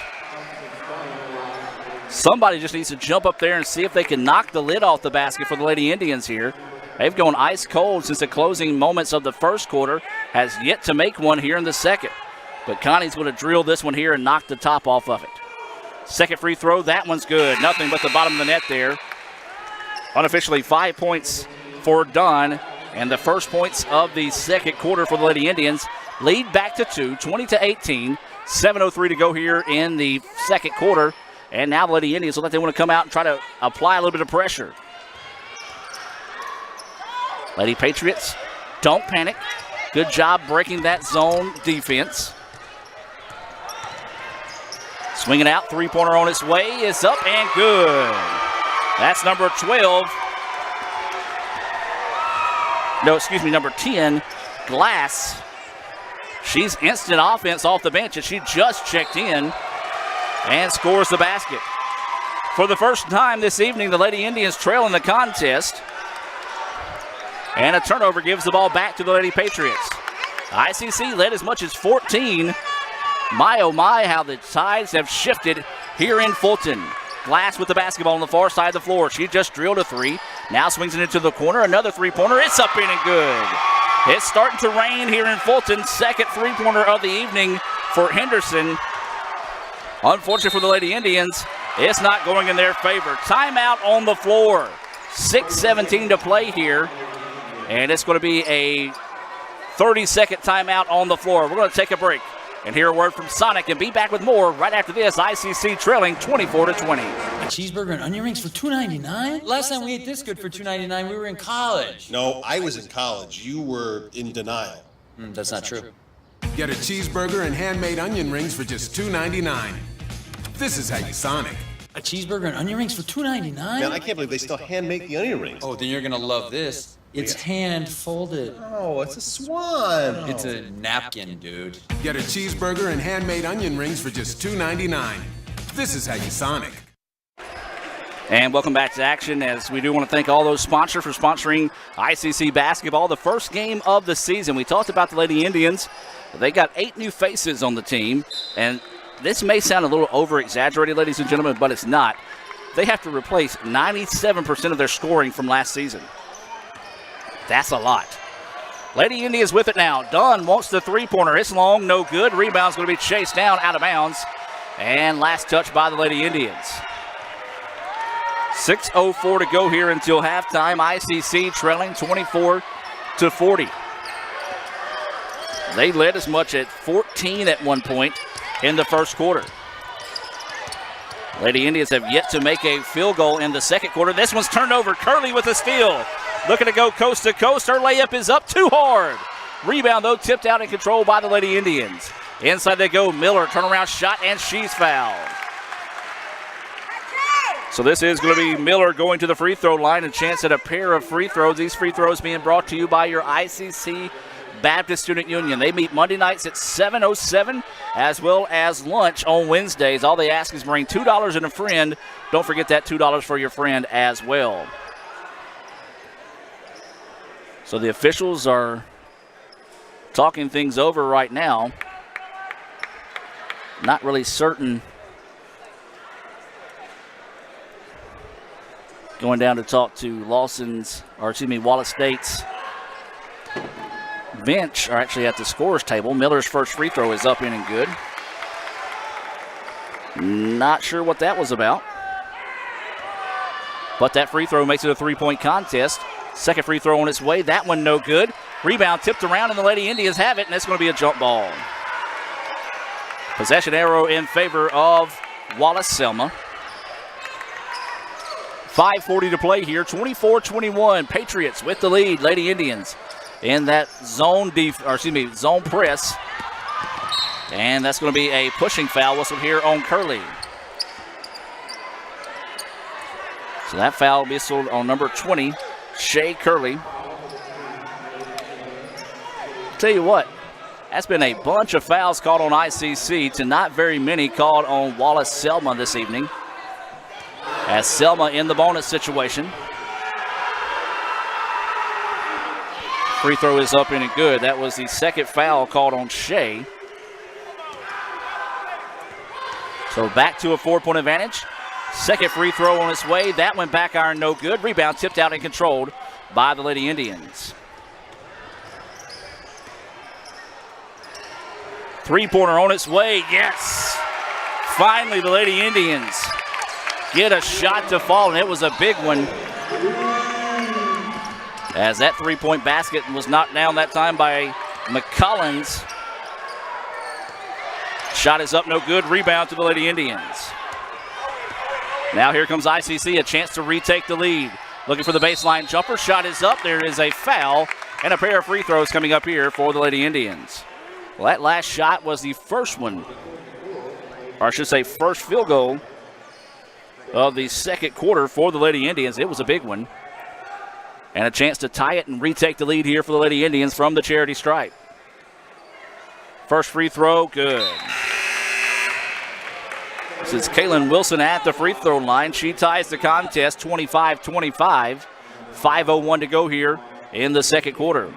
Somebody just needs to jump up there and see if they can knock the lid off the basket for the Lady Indians here. They've gone ice cold since the closing moments of the first quarter. Has yet to make one here in the second. But Connie's going to drill this one here and knock the top off of it. Second free throw, that one's good. Nothing but the bottom of the net there. Unofficially 5 points for Dunn. And the first points of the second quarter for the Lady Indians. Lead back to 2, 20-18. 7:03 to go here in the second quarter. And now the Lady Indians look like they want to come out and try to apply a little bit of pressure. Lady Patriots, don't panic. Good job breaking that zone defense. Swinging out, three-pointer on its way. It's up and good. That's number 12. No, excuse me, number 10, Glass. She's instant offense off the bench, and she just checked in and scores the basket. For the first time this evening, the Lady Indians trail in the contest. And a turnover gives the ball back to the Lady Patriots. ICC led as much as 14. My, oh my, how the tides have shifted here in Fulton. Glass with the basketball on the far side of the floor. She just drilled a three. Now swings it into the corner. Another three-pointer. It's up in and good. It's starting to rain here in Fulton. Second three-pointer of the evening for Henderson. Unfortunate for the Lady Indians, it's not going in their favor. Timeout on the floor. 6:17 to play here. And it's going to be a 30-second timeout on the floor. We're going to take a break and hear a word from Sonic and be back with more right after this. ICC trailing 24-20. A cheeseburger and onion rings for $2.99? Last time we ate this good for $2.99, we were in college. No, I was in college. You were in denial. That's not true. Get a cheeseburger and handmade onion rings for just $2.99. This is how you Sonic. A cheeseburger and onion rings for $2.99? Man, I can't believe they still hand make the onion rings. Oh, then you're going to love this. It's hand folded. Oh, it's a swan. It's a napkin, dude. Get a cheeseburger and handmade onion rings for just $2.99. This is how you Sonic. And welcome back to action, as we do want to thank all those sponsors for sponsoring ICC basketball, the first game of the season. We talked about the Lady Indians. They got 8 new faces on the team, and this may sound a little over-exaggerated, ladies and gentlemen, but it's not. They have to replace 97% of their scoring from last season. That's a lot. Lady Indians with it now. Dunn wants the three-pointer. It's long, no good. Rebound's going to be chased down out of bounds. And last touch by the Lady Indians. 6:04 to go here until halftime. ICC trailing 24-40. They led as much as 14 at one point in the first quarter. Lady Indians have yet to make a field goal in the second quarter. This one's turned over. Curley with a steal. Looking to go coast to coast. Her layup is up too hard. Rebound, though, tipped out and controlled by the Lady Indians. Inside they go. Miller, turnaround shot, and she's fouled. So this is going to be Miller going to the free throw line. A chance at a pair of free throws. These free throws being brought to you by your ICC Baptist Student Union. They meet Monday nights at 7:07 as well as lunch on Wednesdays. All they ask is bring $2 and a friend. Don't forget that $2 for your friend as well. So the officials are talking things over right now. Not really certain. Going down to talk to Wallace State's bench, or actually at the scorer's table. Miller's first free throw is up in and good. Not sure what that was about. But that free throw makes it a three-point contest. Second free throw on its way. That one no good. Rebound tipped around, and the Lady Indians have it, and it's going to be a jump ball. Possession arrow in favor of Wallace Selma. 5:40 to play here. 24-21. Patriots with the lead. Lady Indians in that zone press. And that's going to be a pushing foul whistle here on Curley. So that foul whistled on number 20, Shea Curley. Tell you what, that's been a bunch of fouls called on ICC to not very many called on Wallace Selma this evening. As Selma in the bonus situation. Free throw is up and good. That was the second foul called on Shea. So back to a 4-point advantage. Second free throw on its way. That went back iron, no good. Rebound tipped out and controlled by the Lady Indians. Three-pointer on its way. Yes! Finally, the Lady Indians get a shot to fall, and it was a big one. As that three-point basket was knocked down that time by McCollins. Shot is up, no good. Rebound to the Lady Indians. Now here comes ICC, a chance to retake the lead. Looking for the baseline jumper. Shot is up. There is a foul and a pair of free throws coming up here for the Lady Indians. Well, that last shot was the first one, or I should say first field goal of the second quarter for the Lady Indians. It was a big one. And a chance to tie it and retake the lead here for the Lady Indians from the charity stripe. First free throw, good. This is Kaylin Wilson at the free throw line. She ties the contest 25-25. 5:01 to go here in the second quarter.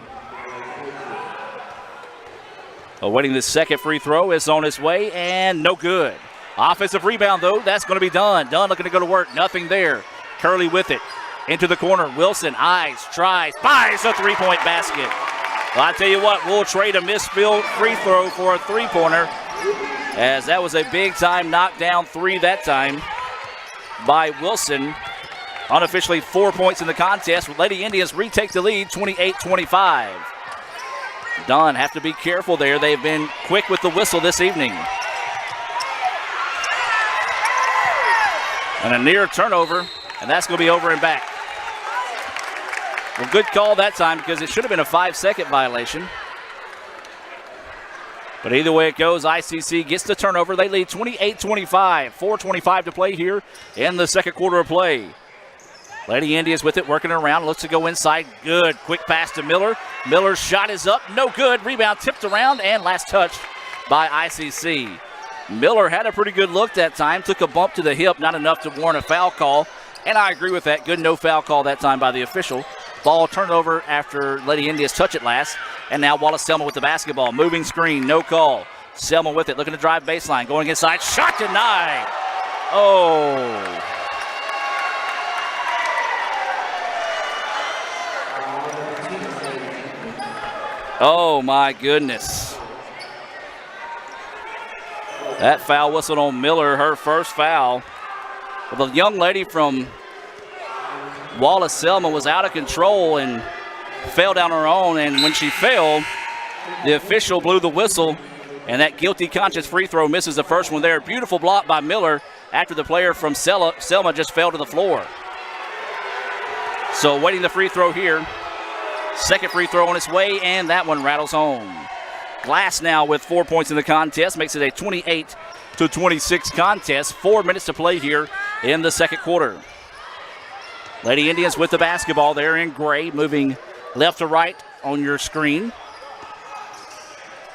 Awaiting the second free throw is on its way, and no good. Offensive rebound, though. That's going to be Dunn. Dunn looking to go to work. Nothing there. Curley with it. Into the corner. Wilson eyes, tries, buys a three-point basket. Well, I tell you what, we'll trade a missed free throw for a three-pointer, as that was a big-time knockdown three that time by Wilson. Unofficially 4 points in the contest. Lady Indians retake the lead 28-25. Dunn have to be careful there. They've been quick with the whistle this evening. And a near turnover, and that's going to be over and back. Well, good call that time because it should have been a 5-second violation. But either way it goes, ICC gets the turnover. They lead 28-25. 4:25 to play here in the second quarter of play. Lady Indians with it, working around, looks to go inside. Good, quick pass to Miller. Miller's shot is up, no good. Rebound tipped around, and last touch by ICC. Miller had a pretty good look that time, took a bump to the hip, not enough to warrant a foul call. And I agree with that. Good no foul call that time by the official. Ball turned over after Lady Indians touch it last. And now Wallace Selma with the basketball. Moving screen, no call. Selma with it, looking to drive baseline. Going inside, shot denied. Oh. Oh, my goodness. That foul whistled on Miller, her first foul. Well, the young lady from Wallace Selma was out of control and fell down her own. And when she fell, the official blew the whistle. And that guilty conscience free throw misses the first one there. Beautiful block by Miller after the player from Selma just fell to the floor. So waiting the free throw here. Second free throw on its way, and that one rattles home. Glass now with 4 points in the contest, makes it a 28-26 contest. 4 minutes to play here in the second quarter. Lady Indians with the basketball there in gray, moving left to right on your screen.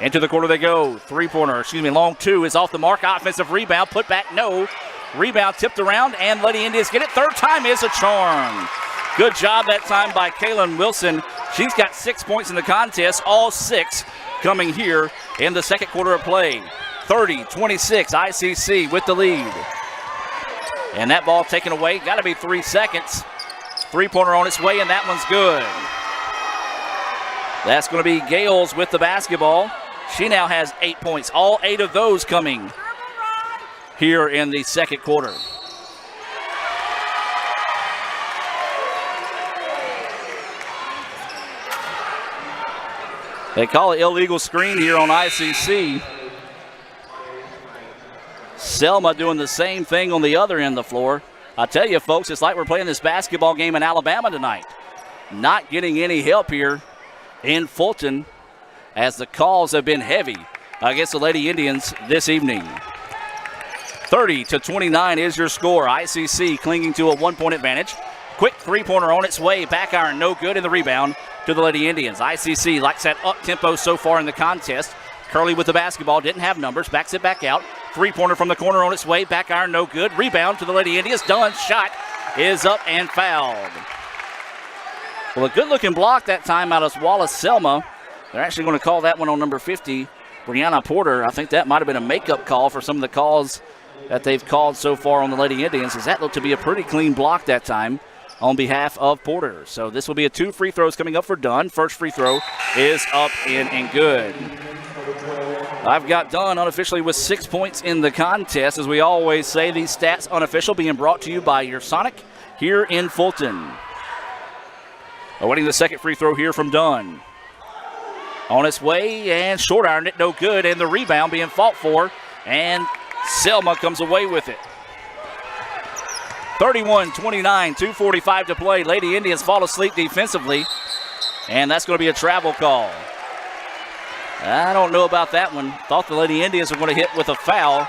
Into the quarter they go. Long two is off the mark. Offensive rebound, put back, no. Rebound tipped around, and Lady Indians get it. Third time is a charm. Good job that time by Kaylin Wilson. She's got 6 points in the contest, all 6 coming here in the second quarter of play. 30-26, ICC with the lead. And that ball taken away, got to be 3 seconds. Three-pointer on its way, and that one's good. That's going to be Gales with the basketball. She now has 8 points, all 8 of those coming here in the second quarter. They call it illegal screen here on ICC. Selma doing the same thing on the other end of the floor. I tell you, folks, it's like we're playing this basketball game in Alabama tonight. Not getting any help here in Fulton as the calls have been heavy against the Lady Indians this evening. 30-29 is your score. ICC clinging to a 1-point advantage. Quick three-pointer on its way. Back iron, no good in the rebound to the Lady Indians. ICC likes that up-tempo so far in the contest. Curley with the basketball, didn't have numbers, backs it back out. Three-pointer from the corner on its way. Back iron, no good. Rebound to the Lady Indians. Dunn shot is up and fouled. Well, a good-looking block that time out of Wallace Selma. They're actually going to call that one on number 50, Brianna Porter. I think that might have been a makeup call for some of the calls that they've called so far on the Lady Indians, as that looked to be a pretty clean block that time on behalf of Porter. So this will be 2 free throws coming up for Dunn. First free throw is up and good. I've got Dunn unofficially with 6 points in the contest. As we always say, these stats unofficial being brought to you by your Sonic here in Fulton. Awaiting the second free throw here from Dunn. On its way and short ironed it, no good. And the rebound being fought for, and Selma comes away with it. 31-29, 2:45 to play. Lady Indians fall asleep defensively, and that's going to be a travel call. I don't know about that one. Thought the Lady Indians were going to hit with a foul.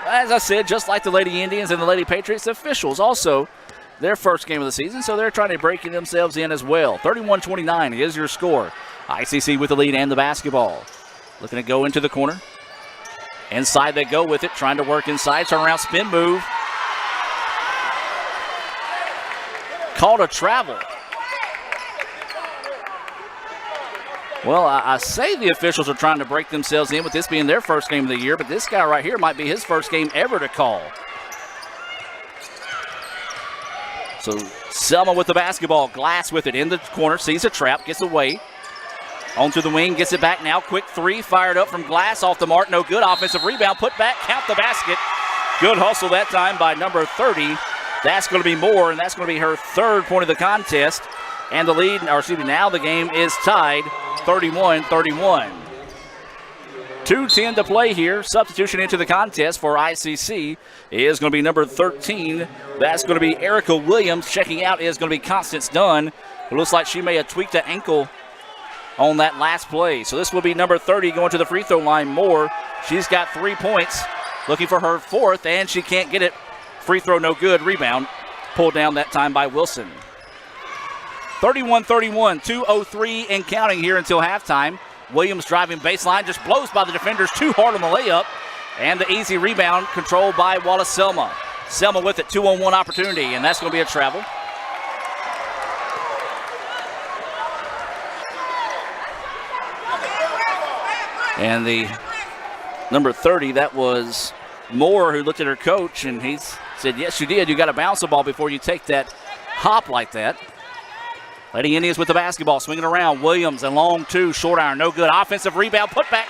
As I said, just like the Lady Indians and the Lady Patriots, the officials also their first game of the season, so they're trying to break themselves in as well. 31-29 is your score. ICC with the lead and the basketball. Looking to go into the corner. Inside they go with it, trying to work inside. Turn around, spin move. Called a travel. Well, I say the officials are trying to break themselves in with this being their first game of the year, but this guy right here might be his first game ever to call. So Selma with the basketball, Glass with it in the corner, sees a trap, gets away. Onto the wing, gets it back now. Quick three, fired up from Glass, off the mark, no good. Offensive rebound, put back, count the basket. Good hustle that time by number 30. That's going to be more, and that's going to be her third point of the contest. And the lead, or excuse me, now the game is tied 31-31. 2:10 to play here. Substitution into the contest for ICC is going to be number 13. That's going to be Erica Williams. Checking out is going to be Constance Dunn. It looks like she may have tweaked the ankle on that last play. So this will be number 30 going to the free throw line. Moore, she's got 3 points. Looking for her fourth, and she can't get it. Free throw no good. Rebound pulled down that time by Wilson. 31-31, 2:03 and counting here until halftime. Williams driving baseline, just blows by the defenders too hard on the layup. And the easy rebound controlled by Wallace Selma. Selma with it, 2-on-1 opportunity, and that's going to be a travel. And the number 30, that was Moore, who looked at her coach, and he said, yes, you did. You got to bounce the ball before you take that hop like that. Lady Indians with the basketball, swinging around. Williams, a long two, short iron, no good. Offensive rebound, put back,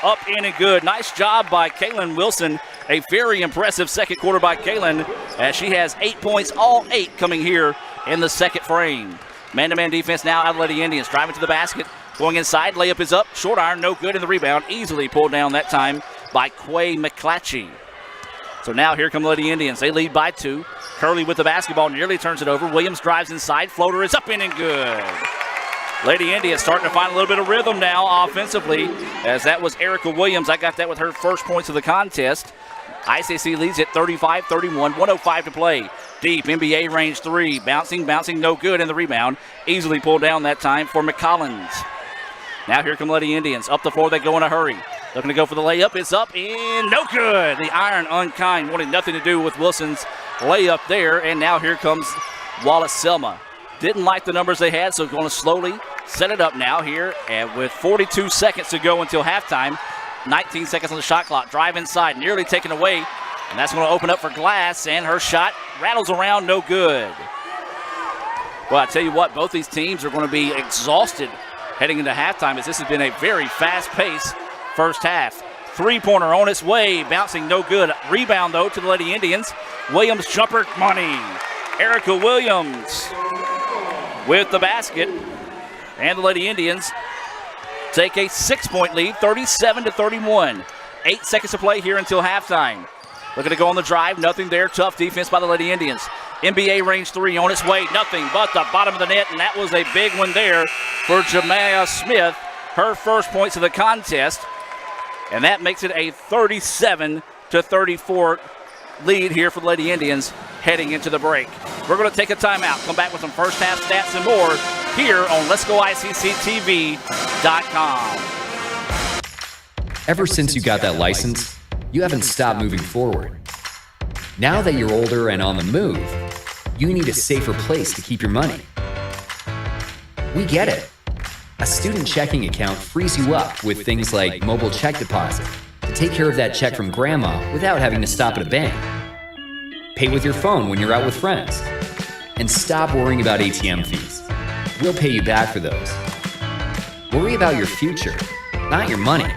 up, in, and good. Nice job by Kaylin Wilson. A very impressive second quarter by Kaylin, as she has 8 points, all 8 coming here in the second frame. Man-to-man defense now out of Lady Indians. Driving to the basket, going inside. Layup is up, short iron, no good in the rebound. Easily pulled down that time by Quay McClatchy. So now here come Lady Indians. They lead by 2. Curley with the basketball, nearly turns it over. Williams drives inside. Floater is up, in, and good. Lady Indians starting to find a little bit of rhythm now offensively, as that was Erica Williams. I got that with her first points of the contest. ICC leads at 35-31, 1:05 to play. Deep, NBA range 3. Bouncing, no good in the rebound. Easily pulled down that time for McCollins. Now here come Lady Indians. Up the floor, they go in a hurry. Looking to go for the layup. It's up, in, no good. The iron unkind, wanting nothing to do with Wilson's layup there. And now here comes Wallace Selma. Didn't like the numbers they had, so going to slowly set it up now here. And with 42 seconds to go until halftime, 19 seconds on the shot clock. Drive inside, nearly taken away. And that's going to open up for Glass, and her shot rattles around, no good. Well, I tell you what, both these teams are going to be exhausted heading into halftime, as this has been a very fast-paced first half. Three-pointer on its way, bouncing no good. Rebound, though, to the Lady Indians. Williams jumper, money. Erica Williams with the basket. And the Lady Indians take a 6-point lead, 37-31. 8 seconds to play here until halftime. Looking to go on the drive, nothing there. Tough defense by the Lady Indians. NBA range 3 on its way, nothing but the bottom of the net, and that was a big one there for Jemiah Smith. Her first points of the contest, and that makes it a 37-34 lead here for the Lady Indians heading into the break. We're going to take a timeout, come back with some first half stats and more here on Let'sGoICCTV.com. Ever since you got that license, you haven't stopped moving forward. Now that you're older and on the move, you need a safer place to keep your money. We get it. A student checking account frees you up with things like mobile check deposit to take care of that check from grandma without having to stop at a bank. Pay with your phone when you're out with friends. And stop worrying about ATM fees. We'll pay you back for those. Worry about your future, not your money.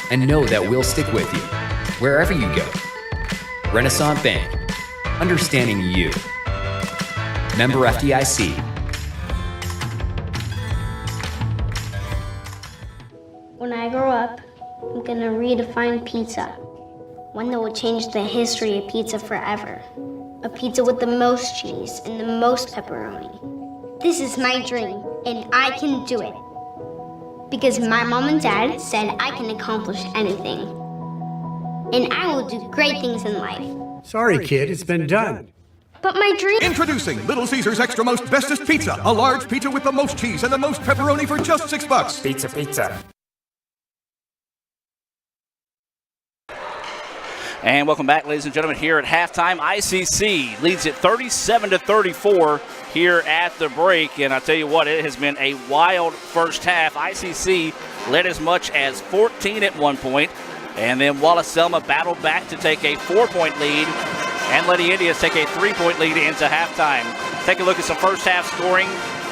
And know that we'll stick with you wherever you go. Renaissance Bank, understanding you. Member FDIC. When I grow up, I'm gonna redefine pizza. One that will change the history of pizza forever. A pizza with the most cheese and the most pepperoni. This is my dream, and I can do it. Because my mom and dad said I can accomplish anything. And I will do great things in life. Sorry, kid, it's been done. But my dream... Introducing Little Caesar's Extra Most Bestest Pizza. A large pizza with the most cheese and the most pepperoni for just $6. Pizza, pizza. And welcome back, ladies and gentlemen, here at halftime. ICC leads it 37-34 here at the break. And I tell you what, it has been a wild first half. ICC led as much as 14 at one point. And then Wallace Selma battled back to take a 4-point lead. And Lady Indians take a 3-point lead into halftime. Take a look at some first half scoring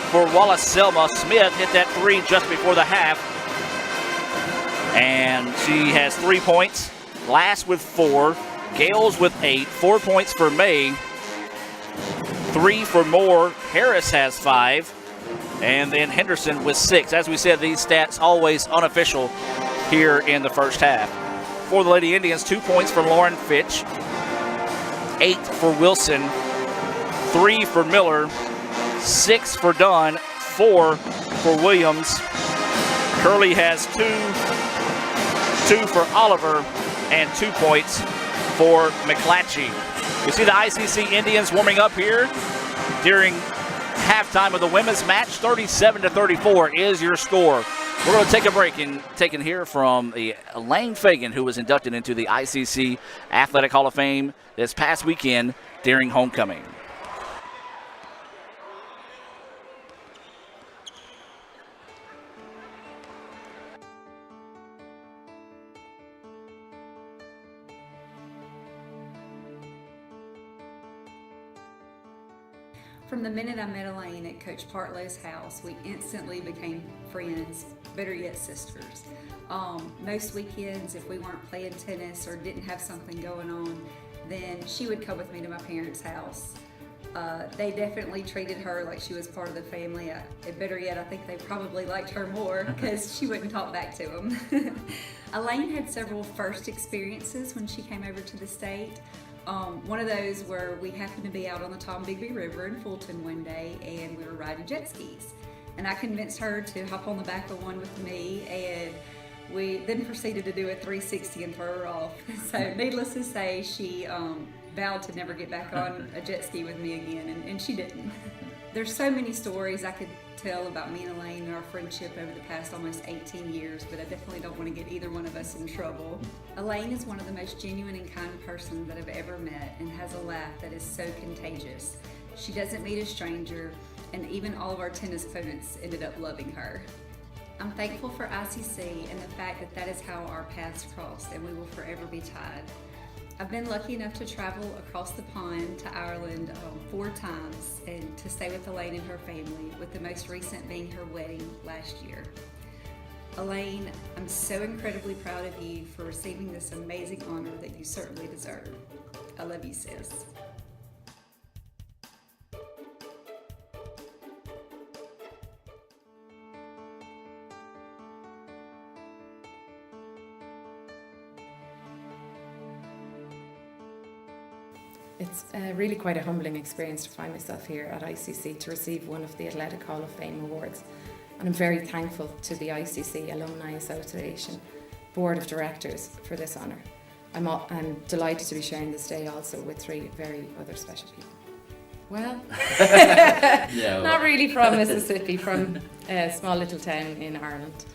for Wallace Selma. Smith hit that 3 just before the half. And she has 3 points. Glass with 4, Gales with 8, 4 points for May, 3 for Moore, Harris has 5, and then Henderson with 6. As we said, these stats always unofficial here in the first half. For the Lady Indians, 2 points for Lauren Fitch, 8 for Wilson, 3 for Miller, 6 for Dunn, 4 for Williams. Curley has 2 for Oliver, and 2 points for McClatchy. You see the ICC Indians warming up here during halftime of the women's match. 37-34 is your score. We're going to take a break and take and hear from Elaine Fagan, who was inducted into the ICC Athletic Hall of Fame this past weekend during homecoming. From the minute I met Elaine at Coach Partlow's house, we instantly became friends, better yet sisters. Most weekends, if we weren't playing tennis or didn't have something going on, then she would come with me to my parents' house. They definitely treated her like she was part of the family. Better yet, I think they probably liked her more because she wouldn't talk back to them. Elaine had several first experiences when she came over to the state. One of those where we happened to be out on the Tombigbee River in Fulton one day and we were riding jet skis. And I convinced her to hop on the back of one with me, and we then proceeded to do a 360 and throw her off. So needless to say, she vowed to never get back on a jet ski with me again, and she didn't. There's so many stories I could tell about me and Elaine and our friendship over the past almost 18 years, but I definitely don't want to get either one of us in trouble. Elaine is one of the most genuine and kind persons that I've ever met and has a laugh that is so contagious. She doesn't meet a stranger, and even all of our tennis opponents ended up loving her. I'm thankful for ICC and the fact that is how our paths crossed, and we will forever be tied. I've been lucky enough to travel across the pond to Ireland 4 times and to stay with Elaine and her family, with the most recent being her wedding last year. Elaine, I'm so incredibly proud of you for receiving this amazing honor that you certainly deserve. I love you, sis. It's really quite a humbling experience to find myself here at ICC to receive one of the Athletic Hall of Fame awards. And I'm very thankful to the ICC Alumni Association Board of Directors for this honour. I'm delighted to be sharing this day also with 3 very other special people. Well, not really from Mississippi, from a small little town in Ireland.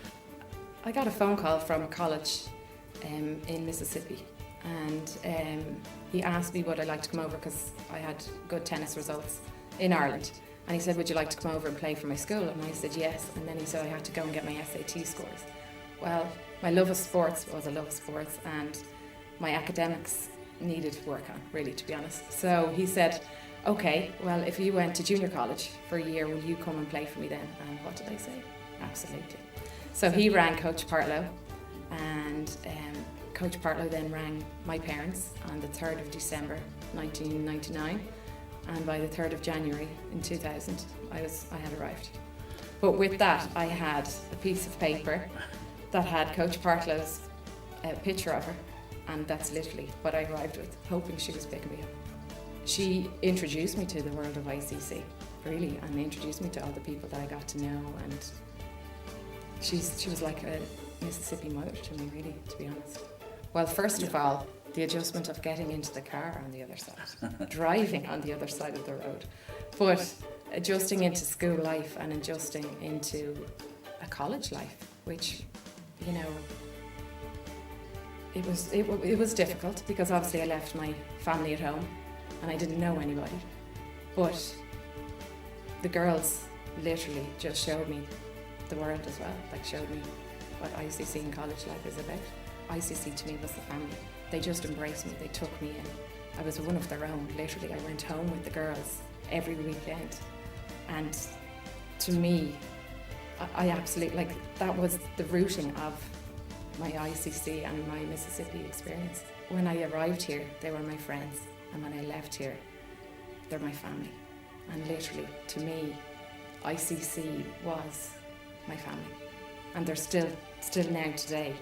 I got a phone call from a college in Mississippi, and he asked me would I like to come over because I had good tennis results in Ireland. And he said, would you like to come over and play for my school? And I said yes. And then he said I had to go and get my SAT scores. Well, my love of sports was a love of sports, and my academics needed work on, really, to be honest. So he said, okay, well, if you went to junior college for a year, will you come and play for me then? And what did I say? Absolutely. So he rang Coach Partlow, and Coach Partlow then rang my parents on the 3rd of December 1999, and by the 3rd of January in 2000 I had arrived. But with that I had a piece of paper that had Coach Partlow's picture of her, and that's literally what I arrived with, hoping she was picking me up. She introduced me to the world of ICC, really, and introduced me to all the people that I got to know, and she was like a Mississippi mother to me, really, to be honest. Well, first of all, the adjustment of getting into the car on the other side, driving on the other side of the road, but adjusting into school life and adjusting into a college life, which, you know, it was difficult because obviously I left my family at home and I didn't know anybody, but the girls literally just showed me the world as well, like showed me what ICC and college life is about. ICC to me was the family. They just embraced me, they took me in. I was one of their own, literally. I went home with the girls every weekend. And to me, I absolutely, like, that was the rooting of my ICC and my Mississippi experience. When I arrived here, they were my friends. And when I left here, they're my family. And literally, to me, ICC was my family. And they're still now today,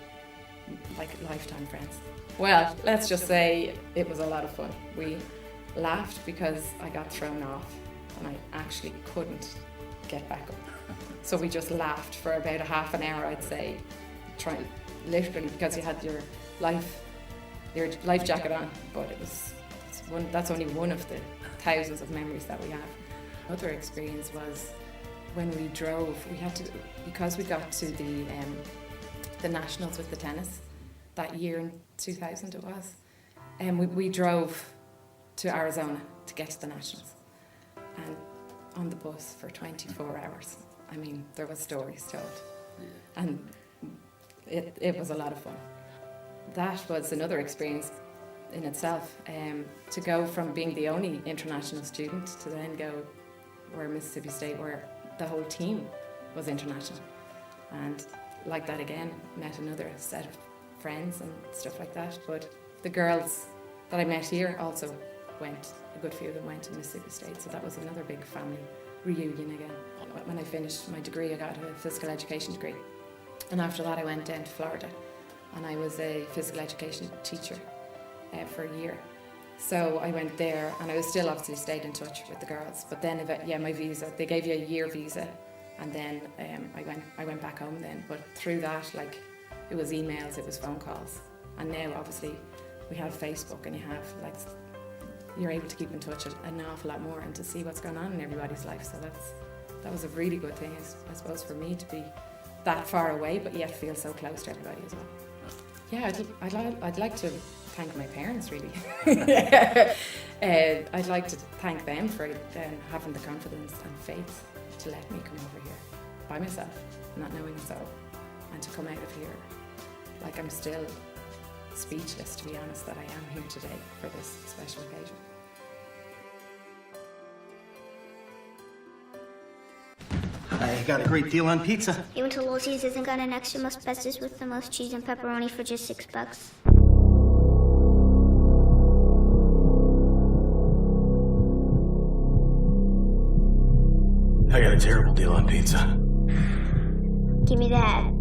like lifetime friends. Well, let's just say it was a lot of fun. We laughed because I got thrown off and I actually couldn't get back up. So we just laughed for about a half an hour, I'd say, literally, because you had your life jacket on, but that's only one of the thousands of memories that we have. Another experience was when we drove, we had to, because we got to the nationals with the tennis that year in 2000 it was, and we drove to Arizona to get to the nationals, and on the bus for 24 hours. I mean, there was stories told, and it was a lot of fun. That was another experience in itself, to go from being the only international student to then go where Mississippi State, where the whole team was international, and like that again, met another set of friends and stuff like that. But the girls that I met here also went, a good few of them went to Mississippi State, so that was another big family reunion again. When I finished my degree, I got a physical education degree, and after that I went down to Florida, and I was a physical education teacher for a year. So I went there, and I was still obviously stayed in touch with the girls, but then my visa, they gave you a year visa, and then I went back home then. But through that, like, it was emails, it was phone calls, and now obviously we have Facebook, and you have, like, you're able to keep in touch an awful lot more and to see what's going on in everybody's life. So that was a really good thing, I suppose, for me to be that far away, but yet feel so close to everybody as well. Yeah, I'd like to thank my parents, really. I'd like to thank them for having the confidence and faith to let me come over here by myself, not knowing so, and to come out of here. Like, I'm still speechless, to be honest, that I am here today for this special occasion. I got a great deal on pizza. You went to Little Caesars and got an extra most bestest with the most cheese and pepperoni for just $6. I got a terrible deal on pizza. Give me that.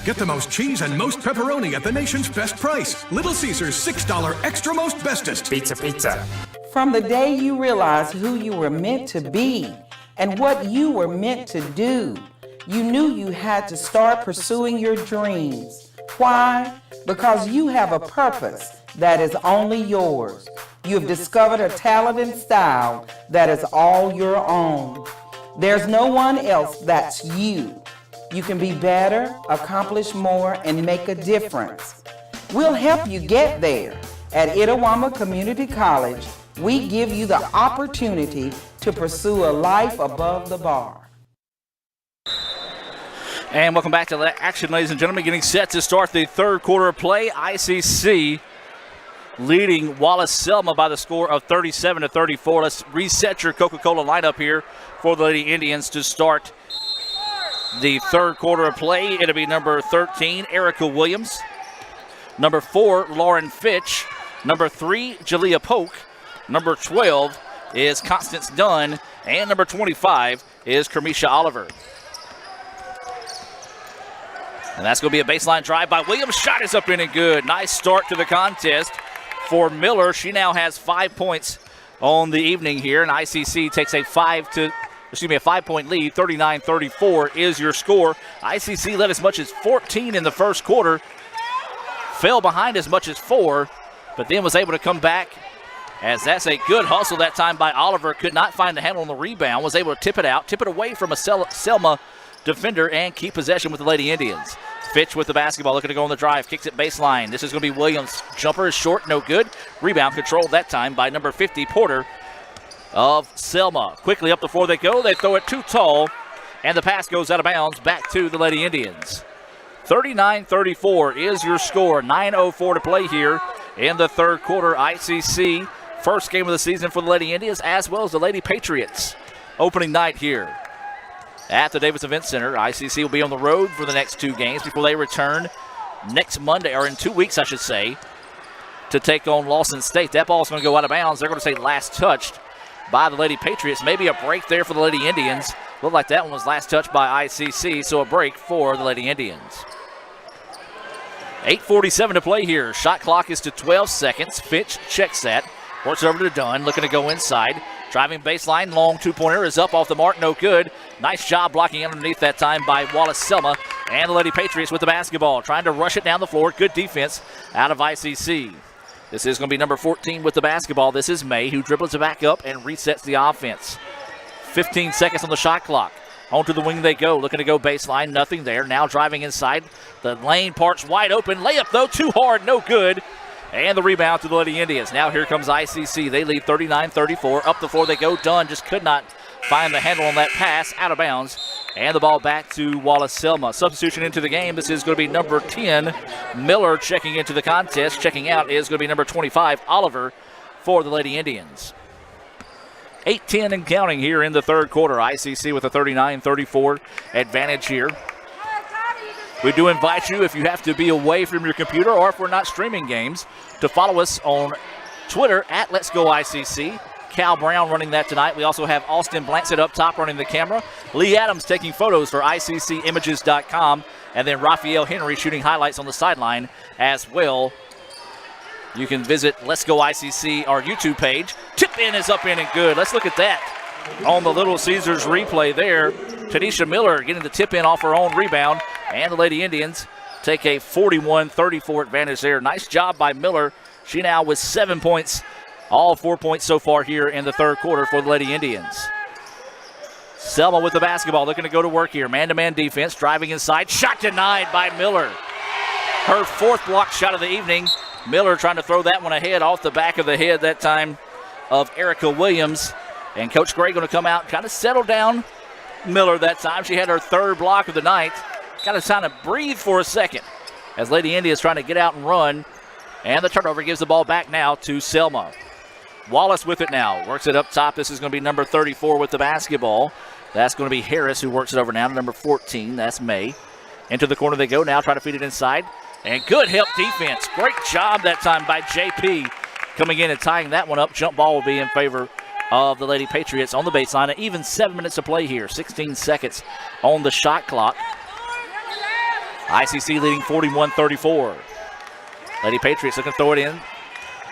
Get the most cheese and most pepperoni at the nation's best price. Little Caesars $6 extra most bestest. Pizza, pizza. From the day you realized who you were meant to be and what you were meant to do, you knew you had to start pursuing your dreams. Why? Because you have a purpose that is only yours. You have discovered a talent and style that is all your own. There's no one else that's you. You can be better, accomplish more, and make a difference. We'll help you get there. At Itawamba Community College, we give you the opportunity to pursue a life above the bar. And welcome back to action, ladies and gentlemen. Getting set to start the third quarter of play. ICC leading Wallace Selma by the score of 37-34. Let's reset your Coca-Cola lineup here for the Lady Indians to start the third quarter of play. It'll be number 13, Erica Williams. Number 4, Lauren Fitch. Number 3, Jalea Polk. Number 12 is Constance Dunn. And number 25 is Kermisha Oliver. And that's going to be a baseline drive by Williams. Shot is up in and good. Nice start to the contest for Miller. She now has 5 points on the evening here, and ICC takes a 5-point lead. 39-34 is your score. ICC led as much as 14 in the first quarter, fell behind as much as 4, but then was able to come back, as that's a good hustle that time by Oliver. Could not find the handle on the rebound, was able to tip it away from a Selma defender and keep possession with the Lady Indians. Fitch with the basketball, looking to go on the drive, kicks it baseline. This is going to be Williams. Jumper is short, no good. Rebound controlled that time by number 50, Porter of Selma. Quickly up the floor they go. They throw it too tall, and the pass goes out of bounds back to the Lady Indians. 39-34 is your score. 9:04 to play here in the third quarter. ICC, first game of the season for the Lady Indians, as well as the Lady Patriots. Opening night here at the Davis Event Center. ICC will be on the road for the next 2 games before they return next Monday, or in 2 weeks, I should say, to take on Lawson State. That ball's going to go out of bounds. They're going to say last touched by the Lady Patriots. Maybe a break there for the Lady Indians. Looked like that one was last touched by ICC, so a break for the Lady Indians. 8:47 to play here. Shot clock is to 12 seconds. Fitch checks that. Works over to Dunn, looking to go inside. Driving baseline, long two-pointer is up off the mark, no good. Nice job blocking underneath that time by Wallace Selma. And the Lady Patriots with the basketball, trying to rush it down the floor. Good defense out of ICC. This is going to be number 14 with the basketball. This is May, who dribbles it back up and resets the offense. 15 seconds on the shot clock. Onto the wing they go, looking to go baseline, nothing there. Now driving inside, the lane parts wide open. Layup though, too hard, no good. And the rebound to the Lady Indians. Now here comes ICC. They lead 39-34. Up the floor they go. Dunn just could not find the handle on that pass, out of bounds. And the ball back to Wallace Selma. Substitution into the game. This is going to be number 10, Miller, checking into the contest. Checking out is going to be number 25, Oliver, for the Lady Indians. 8-10 and counting here in the third quarter. ICC with a 39-34 advantage here. We do invite you, if you have to be away from your computer or if we're not streaming games, to follow us on Twitter at Let's Go ICC. Cal Brown running that tonight. We also have Austin Blanchett up top running the camera. Lee Adams taking photos for ICCimages.com. And then Raphael Henry shooting highlights on the sideline as well. You can visit Let's Go ICC, our YouTube page. Tip in is up in and good. Let's look at that on the Little Caesars replay there. Tanisha Miller getting the tip in off her own rebound. And the Lady Indians take a 41-34 advantage there. Nice job by Miller. She now with 7 points. All 4 points so far here in the third quarter for the Lady Indians. Selma with the basketball, looking to go to work here. Man-to-man defense, driving inside. Shot denied by Miller. Her fourth block shot of the evening. Miller trying to throw that one ahead off the back of the head that time of Erica Williams. And Coach Gray going to come out, kind of settle down Miller that time. She had her third block of the night. Got to kind of breathe for a second as Lady India is trying to get out and run. And the turnover gives the ball back now to Selma. Wallace with it now. Works it up top. This is going to be number 34 with the basketball. That's going to be Harris who works it over now to number 14. That's May. Into the corner they go now. Try to feed it inside. And good help defense. Great job that time by JP coming in and tying that one up. Jump ball will be in favor of the Lady Patriots on the baseline. At even 7 minutes to play here. 16 seconds on the shot clock. ICC leading 41-34. Lady Patriots looking to throw it in.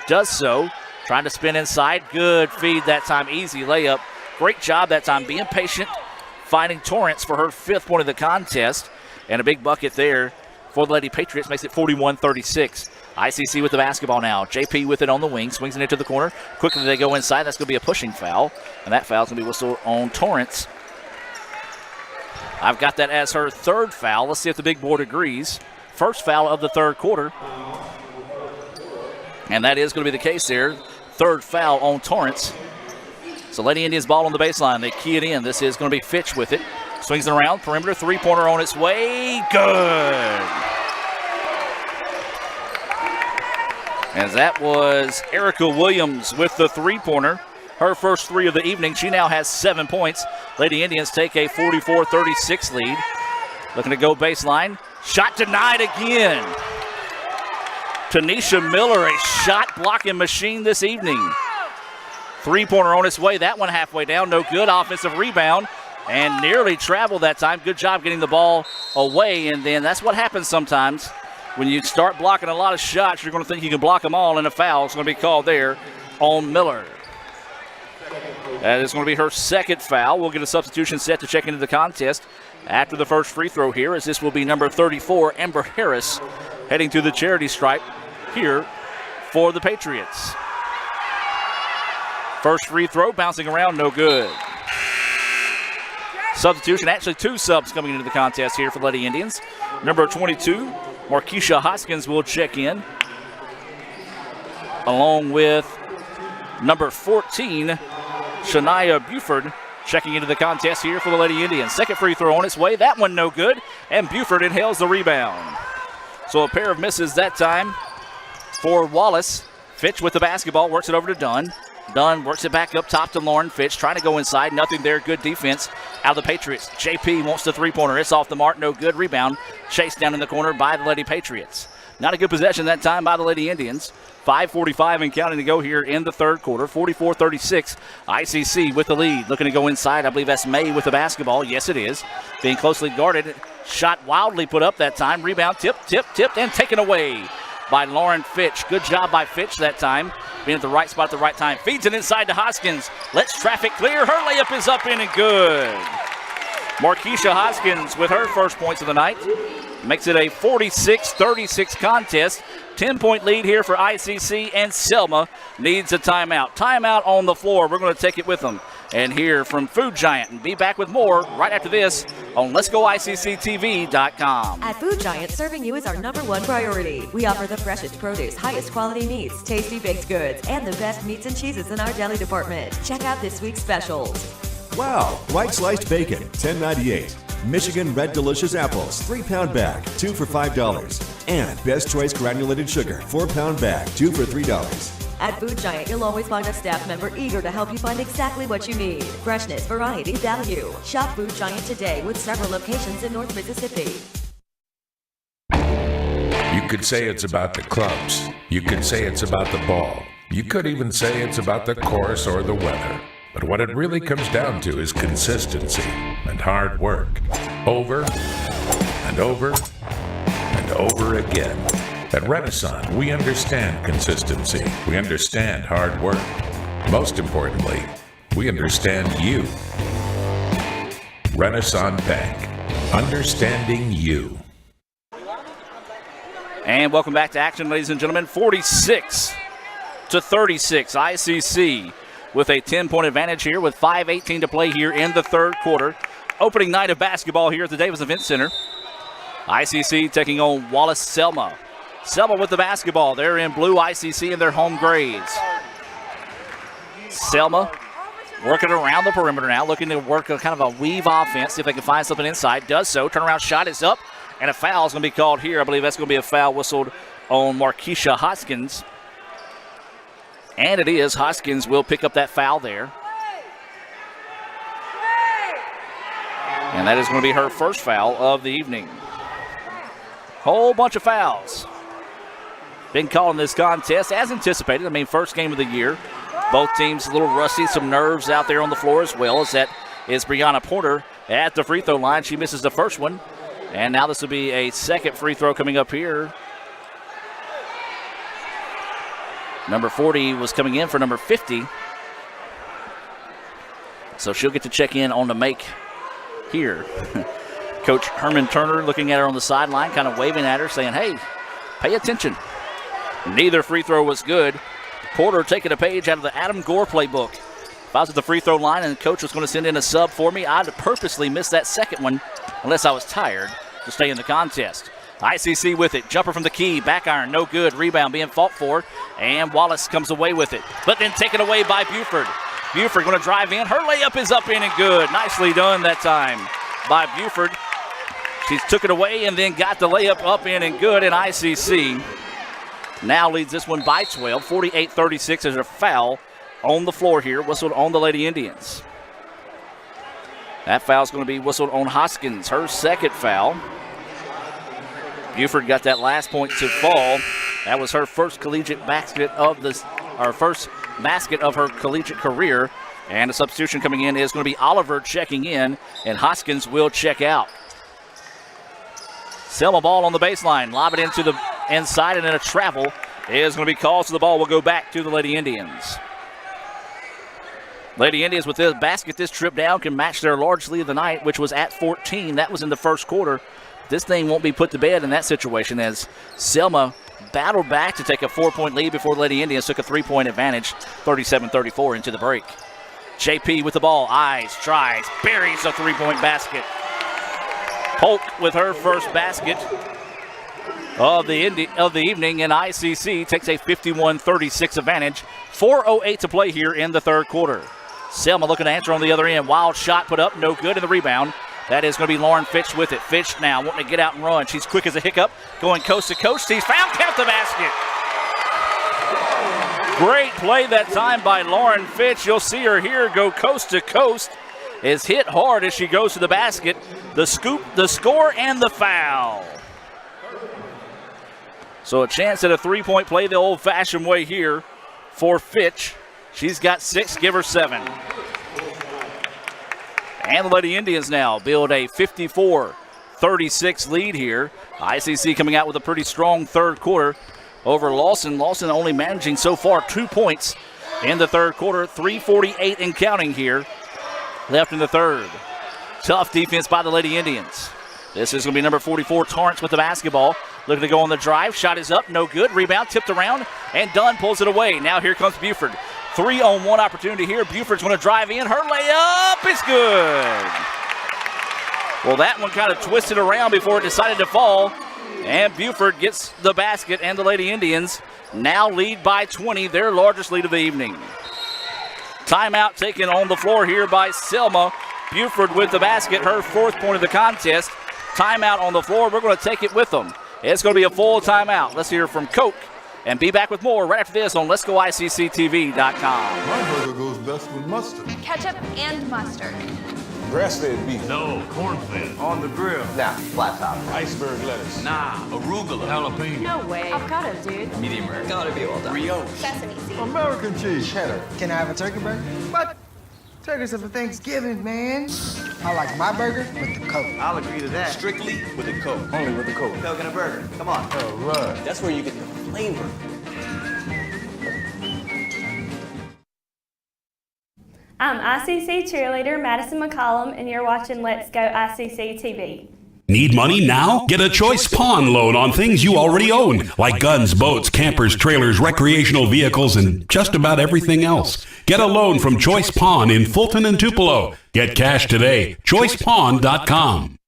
Does so. Trying to spin inside. Good feed that time. Easy layup. Great job that time. Being patient. Finding Torrance for her 5th point of the contest. And a big bucket there for the Lady Patriots. Makes it 41-36. ICC with the basketball now. JP with it on the wing. Swings it into the corner. Quickly they go inside. That's going to be a pushing foul. And that foul's going to be whistled on Torrance. I've got that as her 3rd foul. Let's see if the big board agrees. First foul of the third quarter. And that is going to be the case there. 3rd foul on Torrance. So Lady Indians ball on the baseline. They key it in. This is going to be Fitch with it. Swings it around. Perimeter 3-pointer on its way. Good. As that was Erica Williams with the 3-pointer. Her first 3 of the evening. She now has 7 points. Lady Indians take a 44-36 lead. Looking to go baseline. Shot denied again. Tanisha Miller, a shot blocking machine this evening. 3-pointer on its way. That one halfway down. No good. Offensive rebound. And nearly traveled that time. Good job getting the ball away. And then that's what happens sometimes. When you start blocking a lot of shots, you're going to think you can block them all, and a foul is going to be called there on Miller. That is going to be her 2nd foul. We'll get a substitution set to check into the contest after the first free throw here, as this will be number 34, Amber Harris, heading to the charity stripe here for the Patriots. First free throw, bouncing around, no good. Substitution, actually 2 subs coming into the contest here for the Lady Indians. Number 22, Markeisha Hoskins will check in, along with number 14, Shania Buford, checking into the contest here for the Lady Indians. 2nd free throw on its way. That one no good, and Buford inhales the rebound. So a pair of misses that time for Wallace. Fitch with the basketball, works it over to Dunn. Dunn works it back up top to Lauren Fitch, trying to go inside. Nothing there. Good defense out of the Patriots. JP wants the 3-pointer. It's off the mark. No good. Rebound chased down in the corner by the Lady Patriots. Not a good possession that time by the Lady Indians. 5:45 and counting to go here in the third quarter. 44-36. ICC with the lead. Looking to go inside. I believe that's May with the basketball. Yes, it is. Being closely guarded. Shot wildly put up that time. Rebound tipped, and taken away by Lauren Fitch. Good job by Fitch that time. Being at the right spot at the right time. Feeds it inside to Hoskins. Lets traffic clear. Her layup is up in and good. Markeisha Hoskins with her first points of the night. Makes it a 46-36 contest. 10-point lead here for ICC, and Selma needs a timeout. Timeout on the floor. We're going to take it with them and hear from Food Giant, and be back with more right after this on Let'sGoICCTV.com. At Food Giant, serving you is our #1 priority. We offer the freshest produce, highest quality meats, tasty baked goods, and the best meats and cheeses in our deli department. Check out this week's specials. Wow! White sliced bacon, $10.98. Michigan Red Delicious apples, 3-pound bag, 2 for $5. And Best Choice granulated sugar, 4-pound bag, 2 for $3. At Food Giant, you'll always find a staff member eager to help you find exactly what you need. Freshness, variety, value. Shop Food Giant today with several locations in North Mississippi. You could say it's about the clubs. You could say it's about the ball. You could even say it's about the course or the weather. But what it really comes down to is consistency and hard work. Over and over and over again. At Renaissance, we understand consistency. We understand hard work. Most importantly, we understand you. Renaissance Bank. Understanding you. And welcome back to action, ladies and gentlemen. 46-36, ICC with a 10-point advantage here with 5:18 to play here in the third quarter. Opening night of basketball here at the Davis Event Center. ICC taking on Wallace Selma. Selma with the basketball. They're in blue, ICC in their home grays. Selma working around the perimeter now, looking to work a kind of a weave offense, see if they can find something inside. Does so. Turnaround shot is up, and a foul is going to be called here. I believe that's going to be a foul whistled on Markeisha Hoskins. And it is. Hoskins will pick up that foul there. And that is going to be her first foul of the evening. Whole bunch of fouls been called in this contest as anticipated. I mean, first game of the year. Both teams a little rusty, some nerves out there on the floor as well. As that is Brianna Porter at the free throw line. She misses the first one. And now this will be a second free throw coming up here. Number 40 was coming in for number 50. So she'll get to check in on the make here. Coach Herman Turner looking at her on the sideline, kind of waving at her, saying, hey, pay attention. Neither free throw was good. Porter taking a page out of the Adam Gore playbook. If I was at the free throw line and the coach was going to send in a sub for me, I'd purposely miss that second one unless I was tired to stay in the contest. ICC with it. Jumper from the key. Back iron. No good. Rebound being fought for. And Wallace comes away with it. But then taken away by Buford. Buford going to drive in. Her layup is up in and good. Nicely done that time by Buford. She took it away and then got the layup up in and good. And ICC now leads this one by 12. 48-36 is a foul on the floor here. Whistled on the Lady Indians. That foul is going to be whistled on Hoskins. Her second foul. Buford got that last point to fall. That was her first collegiate basket of this, our first basket of her collegiate career. And the substitution coming in is going to be Oliver checking in, and Hoskins will check out. Selma ball on the baseline. Lob it into the inside, and then a travel is going to be called, so the ball will go back to the Lady Indians. Lady Indians with this basket, this trip down, can match their large lead of the night, which was at 14. That was in the first quarter. This thing won't be put to bed in that situation as Selma battled back to take a 4-point lead before the Lady Indians took a 3-point advantage, 37-34 into the break. JP with the ball, eyes, tries, buries a 3-point basket. Polk with her first basket of the evening, and ICC takes a 51-36 advantage. 4:08 to play here in the third quarter. Selma looking to answer on the other end. Wild shot put up, no good in the rebound. That is going to be Lauren Fitch with it. Fitch now wanting to get out and run. She's quick as a hiccup, going coast to coast. She's found, count the basket. Great play that time by Lauren Fitch. You'll see her here go coast to coast. Is hit hard as she goes to the basket. The scoop, the score, and the foul. So a chance at a 3-point play the old-fashioned way here for Fitch. She's got 6, give her 7. And the Lady Indians now build a 54-36 lead here. ICC coming out with a pretty strong third quarter over Lawson. Lawson only managing so far 2 points in the third quarter. 3:48 and counting here left in the third. Tough defense by the Lady Indians. This is going to be number 44, Torrance with the basketball. Looking to go on the drive. Shot is up. No good. Rebound tipped around. And Dunn pulls it away. Now here comes Buford. 3-on-1 opportunity here. Buford's going to drive in. Her layup is good. Well, that one kind of twisted around before it decided to fall. And Buford gets the basket, and the Lady Indians now lead by 20, their largest lead of the evening. Timeout taken on the floor here by Selma. Buford with the basket, her 4th point of the contest. Timeout on the floor. We're going to take it with them. It's going to be a full timeout. Let's hear from Coke and be back with more right after this on Let'sGoICCTV.com. My burger goes best with mustard. Ketchup and mustard. Grass-fed beef. No, corn-fed. On the grill. Nah, flat top. Iceberg lettuce. Nah, arugula. Jalapeno. No way. Avocado, dude. Medium rare. Gotta be well done. Brioche. Sesame seeds. American cheese. Cheddar. Can I have a turkey burger? What? Turkeys are for Thanksgiving, man. I like my burger with the Coke. I'll agree to that. Strictly with a Coke. Only with the Coke. Coke and a burger. Come on. All right. That's where you get the flavor. I'm ICC cheerleader Madison McCollum, and you're watching Let's Go ICC TV. Need money now? Get a Choice Pawn loan on things you already own, like guns, boats, campers, trailers, recreational vehicles, and just about everything else. Get a loan from Choice Pawn in Fulton and Tupelo. Get cash today. ChoicePawn.com.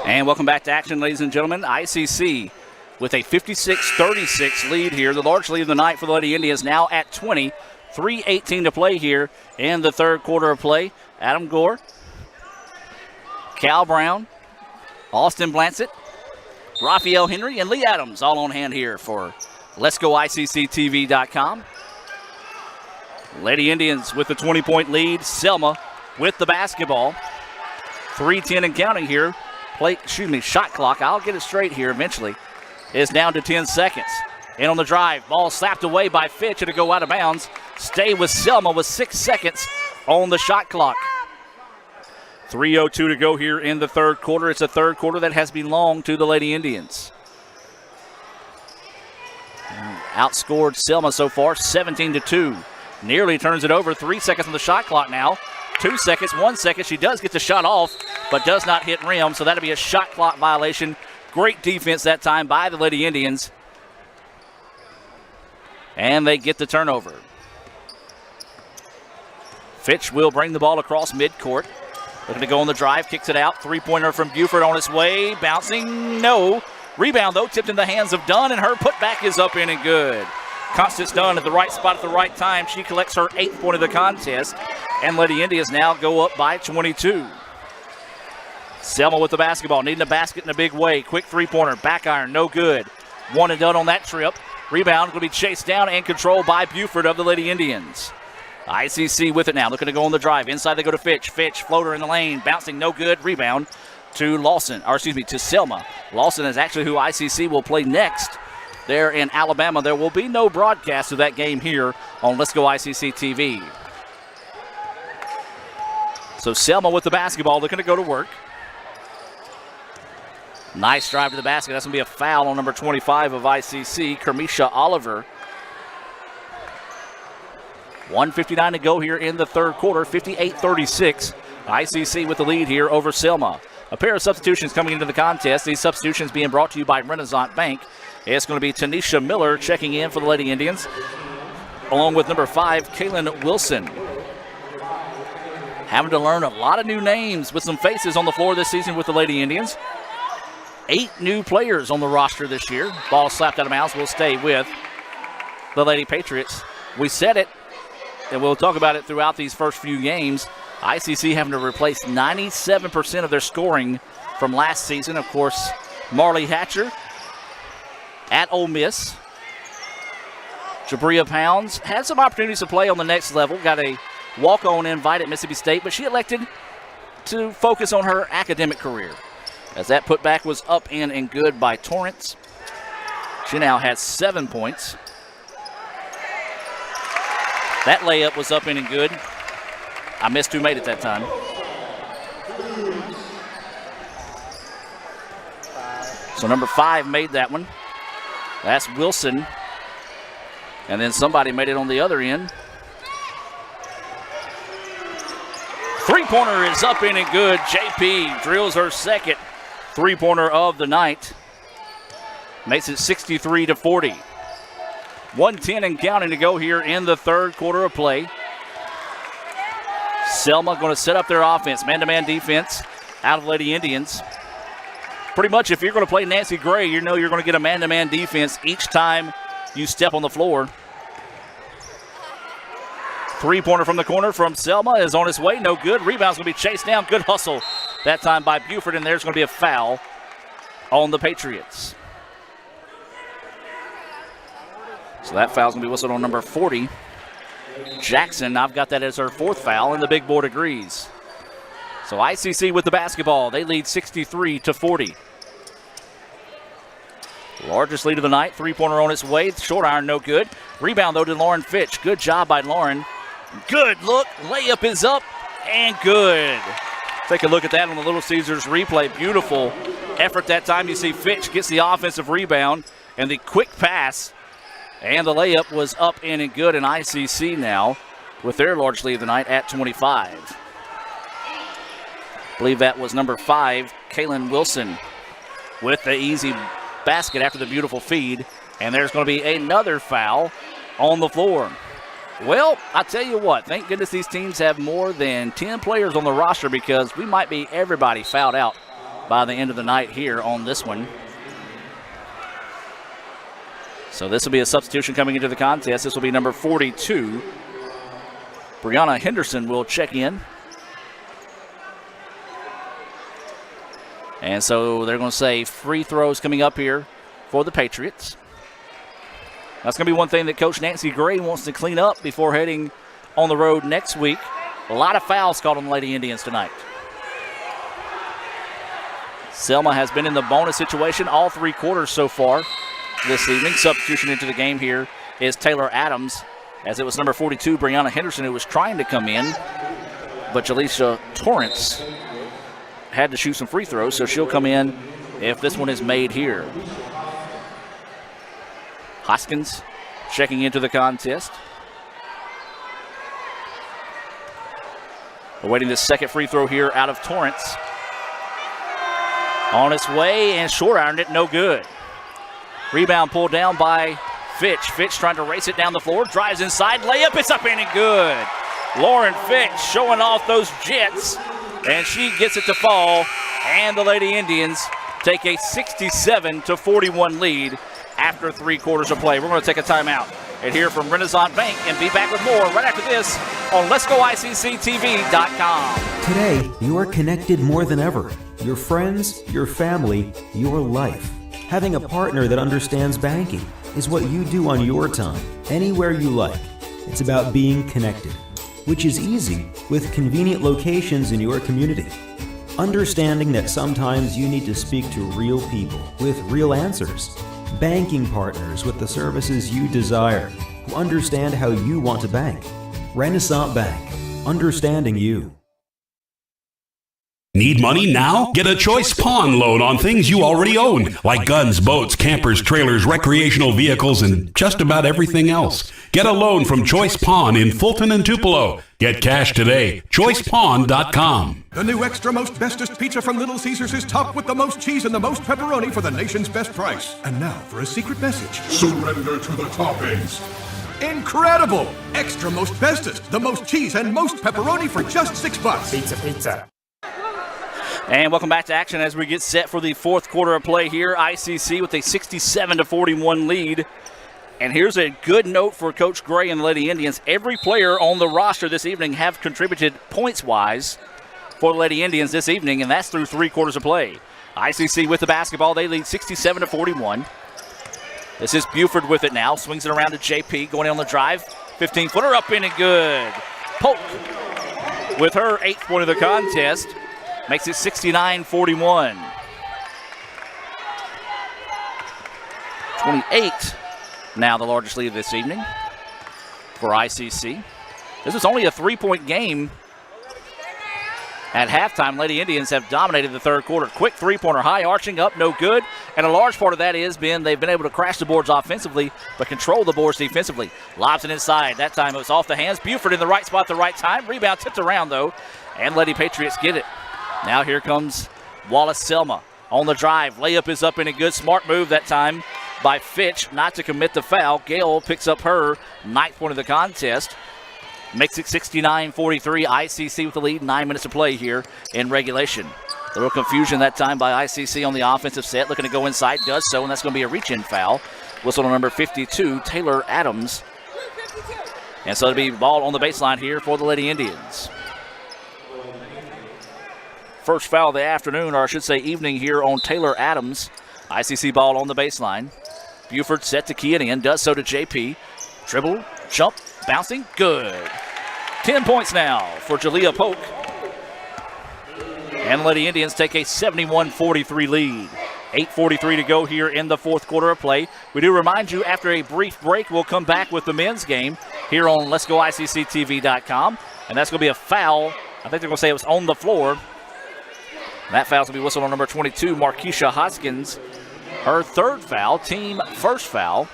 And welcome back to action, ladies and gentlemen. ICC with a 56-36 lead here. The large lead of the night for the Lady Indians now at 20. 3:18 to play here in the third quarter of play. Adam Gore, Cal Brown, Austin Blansett, Raphael Henry, and Lee Adams all on hand here for Let'sGoICCTV.com. Lady Indians with the 20-point lead. Selma with the basketball. 3:10 and counting here. Shot clock. I'll get it straight here eventually. Is down to 10 seconds. In on the drive. Ball slapped away by Fitch. It'll go out of bounds. Stay with Selma with 6 seconds on the shot clock. 3:02 to go here in the third quarter. It's a third quarter that has belonged to the Lady Indians. Outscored Selma so far 17-2. Nearly turns it over. 3 seconds on the shot clock now. 2 seconds, 1 second. She does get the shot off, but does not hit rim, so that'll be a shot clock violation. Great defense that time by the Lady Indians. And they get the turnover. Fitch will bring the ball across midcourt. Looking to go on the drive, kicks it out. Three-pointer from Buford on its way. Bouncing, no. Rebound, though, tipped in the hands of Dunn, and her putback is up in and good. Constance Dunn at the right spot at the right time. She collects her 8th point of the contest. And Lady Indians now go up by 22. Selma with the basketball, needing a basket in a big way. Quick three-pointer, back iron, no good. One and done on that trip. Rebound will be chased down and controlled by Buford of the Lady Indians. ICC with it now, looking to go on the drive. Inside they go to Fitch. Fitch, floater in the lane, bouncing, no good. Rebound to to Selma. Lawson is actually who ICC will play next there in Alabama. There will be no broadcast of that game here on Let's Go ICC TV. So Selma with the basketball, looking to go to work. Nice drive to the basket. That's going to be a foul on number 25 of ICC, Kermisha Oliver. 1:59 to go here in the third quarter, 58-36. ICC with the lead here over Selma. A pair of substitutions coming into the contest. These substitutions being brought to you by Renaissance Bank. It's going to be Tanisha Miller checking in for the Lady Indians, along with number 5, Kaylin Wilson. Having to learn a lot of new names with some faces on the floor this season with the Lady Indians. 8 new players on the roster this year. Ball slapped out of bounds. Will stay with the Lady Patriots. We said it, and we'll talk about it throughout these first few games. ICC having to replace 97% of their scoring from last season. Of course, Marley Hatcher at Ole Miss. Jabria Pounds had some opportunities to play on the next level. Got a walk-on invite at Mississippi State, but she elected to focus on her academic career, as that putback was up in and good by Torrance. She now has 7 points. That layup was up in and good. I missed who made it that time. So number 5 made that one. That's Wilson. And then somebody made it on the other end. Three-pointer is up in and good. JP drills her second three-pointer of the night. Makes it 63-40. 1:10 and counting to go here in the third quarter of play. Selma going to set up their offense. Man-to-man defense out of Lady Indians. Pretty much if you're going to play Nancy Gray, you know you're going to get a man-to-man defense each time you step on the floor. Three-pointer from the corner from Selma is on its way. No good. Rebound's going to be chased down. Good hustle that time by Buford, and there's going to be a foul on the Patriots. So that foul's going to be whistled on number 40. Jackson, I've got that as her fourth foul, and the big board agrees. So ICC with the basketball. They lead 63-40. Largest lead of the night. Three-pointer on its way. Short iron, no good. Rebound, though, to Lauren Fitch. Good job by Lauren. Good look. Layup is up and good. Take a look at that on the Little Caesars replay. Beautiful effort that time. You see Fitch gets the offensive rebound and the quick pass. And the layup was up in and good, and ICC now with their large lead of the night at 25. I believe that was number 5, Kaylin Wilson, with the easy basket after the beautiful feed. And there's going to be another foul on the floor. Well, I tell you what, thank goodness these teams have more than 10 players on the roster, because we might be everybody fouled out by the end of the night here on this one. So this will be a substitution coming into the contest. This will be number 42. Brianna Henderson will check in. And so they're going to say free throws coming up here for the Patriots. That's going to be one thing that Coach Nancy Gray wants to clean up before heading on the road next week. A lot of fouls called on the Lady Indians tonight. Selma has been in the bonus situation all 3 quarters so far this evening. Substitution into the game here is Taylor Adams, as it was number 42, Brianna Henderson, who was trying to come in, but Jaleisha Torrance had to shoot some free throws, so she'll come in if this one is made here. Hoskins checking into the contest. Awaiting the second free throw here out of Torrance. On its way and short ironed it, no good. Rebound pulled down by Fitch. Fitch trying to race it down the floor. Drives inside. Layup. It's up in and good. Lauren Fitch showing off those jets. And she gets it to fall. And the Lady Indians take a 67-41 lead after 3 quarters of play. We're going to take a timeout and hear from Renaissance Bank and be back with more right after this on Let'sGoICCTV.com. Today, you are connected more than ever. Your friends, your family, your life. Having a partner that understands banking is what you do on your time, anywhere you like. It's about being connected, which is easy with convenient locations in your community. Understanding that sometimes you need to speak to real people with real answers. Banking partners with the services you desire, who understand how you want to bank. Renaissance Bank, understanding you. Need money now? Get a Choice Pawn loan on things you already own, like guns, boats, campers, trailers, recreational vehicles, and just about everything else. Get a loan from Choice Pawn in Fulton and Tupelo. Get cash today. ChoicePawn.com. The new extra most bestest pizza from Little Caesars is topped with the most cheese and the most pepperoni for the nation's best price. And now for a secret message. Surrender to the toppings. Incredible! Extra most bestest, the most cheese and most pepperoni for just $6. Pizza. And welcome back to action as we get set for the 4th quarter of play here. ICC with a 67-41 lead. And here's a good note for Coach Gray and the Lady Indians. Every player on the roster this evening have contributed points-wise for the Lady Indians this evening, and that's through 3 quarters of play. ICC with the basketball. They lead 67-41. This is Buford with it now. Swings it around to JP, going on the drive. 15-footer up in and good. Polk with her 8th point of the contest. Makes it 69-41. 28 now the largest lead of this evening for ICC. This is only a 3-point game. At halftime, Lady Indians have dominated the 3rd quarter. Quick 3-pointer, high arching up, no good. And a large part of that is they've been able to crash the boards offensively, but control the boards defensively. Lobs it inside. That time it was off the hands. Buford in the right spot at the right time. Rebound tipped around, though, and Lady Patriots get it. Now here comes Wallace Selma on the drive. Layup is up in a good smart move that time by Fitch not to commit the foul. Gale picks up her 9th point of the contest. Makes it 69-43. ICC with the lead. 9 minutes to play here in regulation. A little confusion that time by ICC on the offensive set. Looking to go inside. Does so, and that's going to be a reach-in foul. Whistle on number 52, Taylor Adams. And so it'll be ball on the baseline here for the Lady Indians. First foul of the afternoon, or I should say evening, here on Taylor Adams. ICC ball on the baseline. Buford set to key it in. Does so to JP. Dribble, jump, bouncing, good. 10 points now for Jalea Polk. And Lady Indians take a 71-43 lead. 8:43 to go here in the fourth quarter of play. We do remind you, after a brief break, we'll come back with the men's game here on Let'sGoICCTV.com. And that's going to be a foul. I think they're going to say it was on the floor. And that foul's going to be whistled on number 22, Markeisha Hoskins. Her 3rd foul, team 1st foul.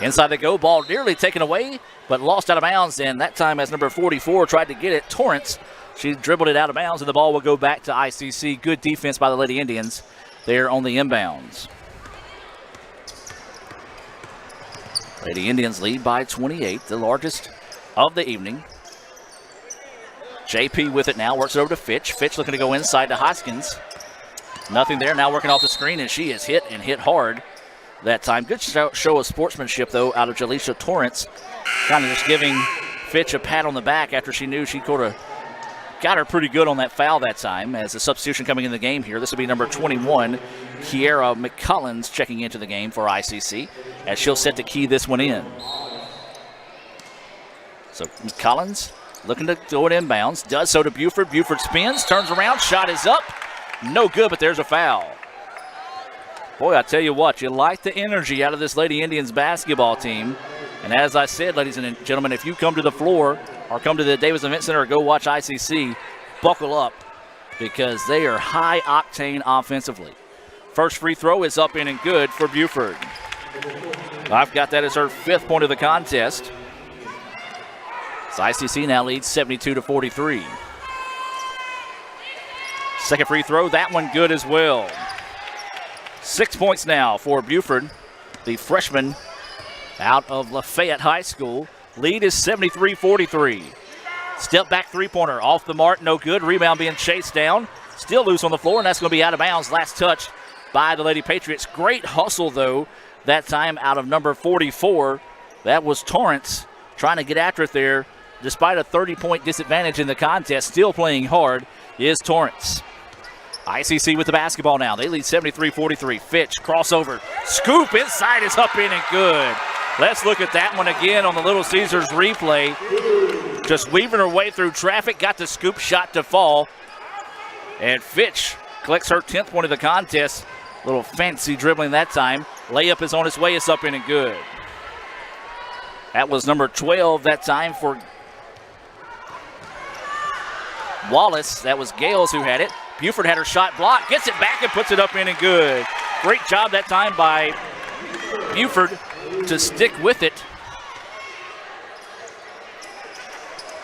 Inside they go, ball nearly taken away, but lost out of bounds. And that time, as number 44 tried to get it, Torrance, she dribbled it out of bounds, and the ball will go back to ICC. Good defense by the Lady Indians there on the inbounds. Lady Indians lead by 28, the largest of the evening. JP with it now, works it over to Fitch. Fitch looking to go inside to Hoskins. Nothing there, now working off the screen, and she is hit and hit hard that time. Good show of sportsmanship, though, out of Jaleisha Torrance. Kind of just giving Fitch a pat on the back after she knew she could have got her pretty good on that foul that time. As a substitution coming in the game here, this will be number 21, Kiera McCullins, checking into the game for ICC, as she'll set to key this one in. So McCullins looking to go it inbounds, does so to Buford. Buford spins, turns around, shot is up. No good, but there's a foul. Boy, I tell you what, you like the energy out of this Lady Indians basketball team. And as I said, ladies and gentlemen, if you come to the floor or come to the Davis Event Center or go watch ICC, buckle up, because they are high octane offensively. First free throw is up in and good for Buford. I've got that as her 5th point of the contest. So ICC now leads 72-43. Second free throw, that one good as well. 6 points now for Buford, the freshman out of Lafayette High School. Lead is 73-43. Step back three-pointer off the mark, no good. Rebound being chased down. Still loose on the floor, and that's going to be out of bounds. Last touch by the Lady Patriots. Great hustle, though, that time out of number 44. That was Torrance trying to get after it there. Despite a 30-point disadvantage in the contest, still playing hard is Torrance. ICC with the basketball now. They lead 73-43. Fitch, crossover, scoop inside is up in and good. Let's look at that one again on the Little Caesars replay. Just weaving her way through traffic, got the scoop shot to fall. And Fitch collects her 10th point of the contest. Little fancy dribbling that time. Layup is on its way, it's up in and good. That was number 12 that time for Wallace. That was Gales who had it. Buford had her shot blocked, gets it back and puts it up in and good. Great job that time by Buford to stick with it.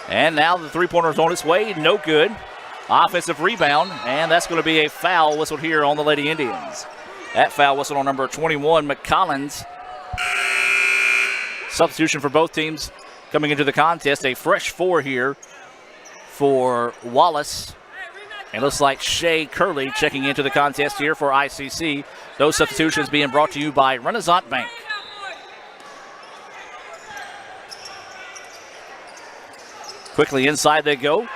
And now the three-pointer is on its way, no good. Offensive rebound, and that's going to be a foul whistled here on the Lady Indians. That foul whistled on number 21, McCollins. Substitution for both teams coming into the contest. A fresh 4 here for Wallace. And looks like Shea Curley checking into the contest here for ICC. Those substitutions being brought to you by Renaissance Bank. Quickly inside they go.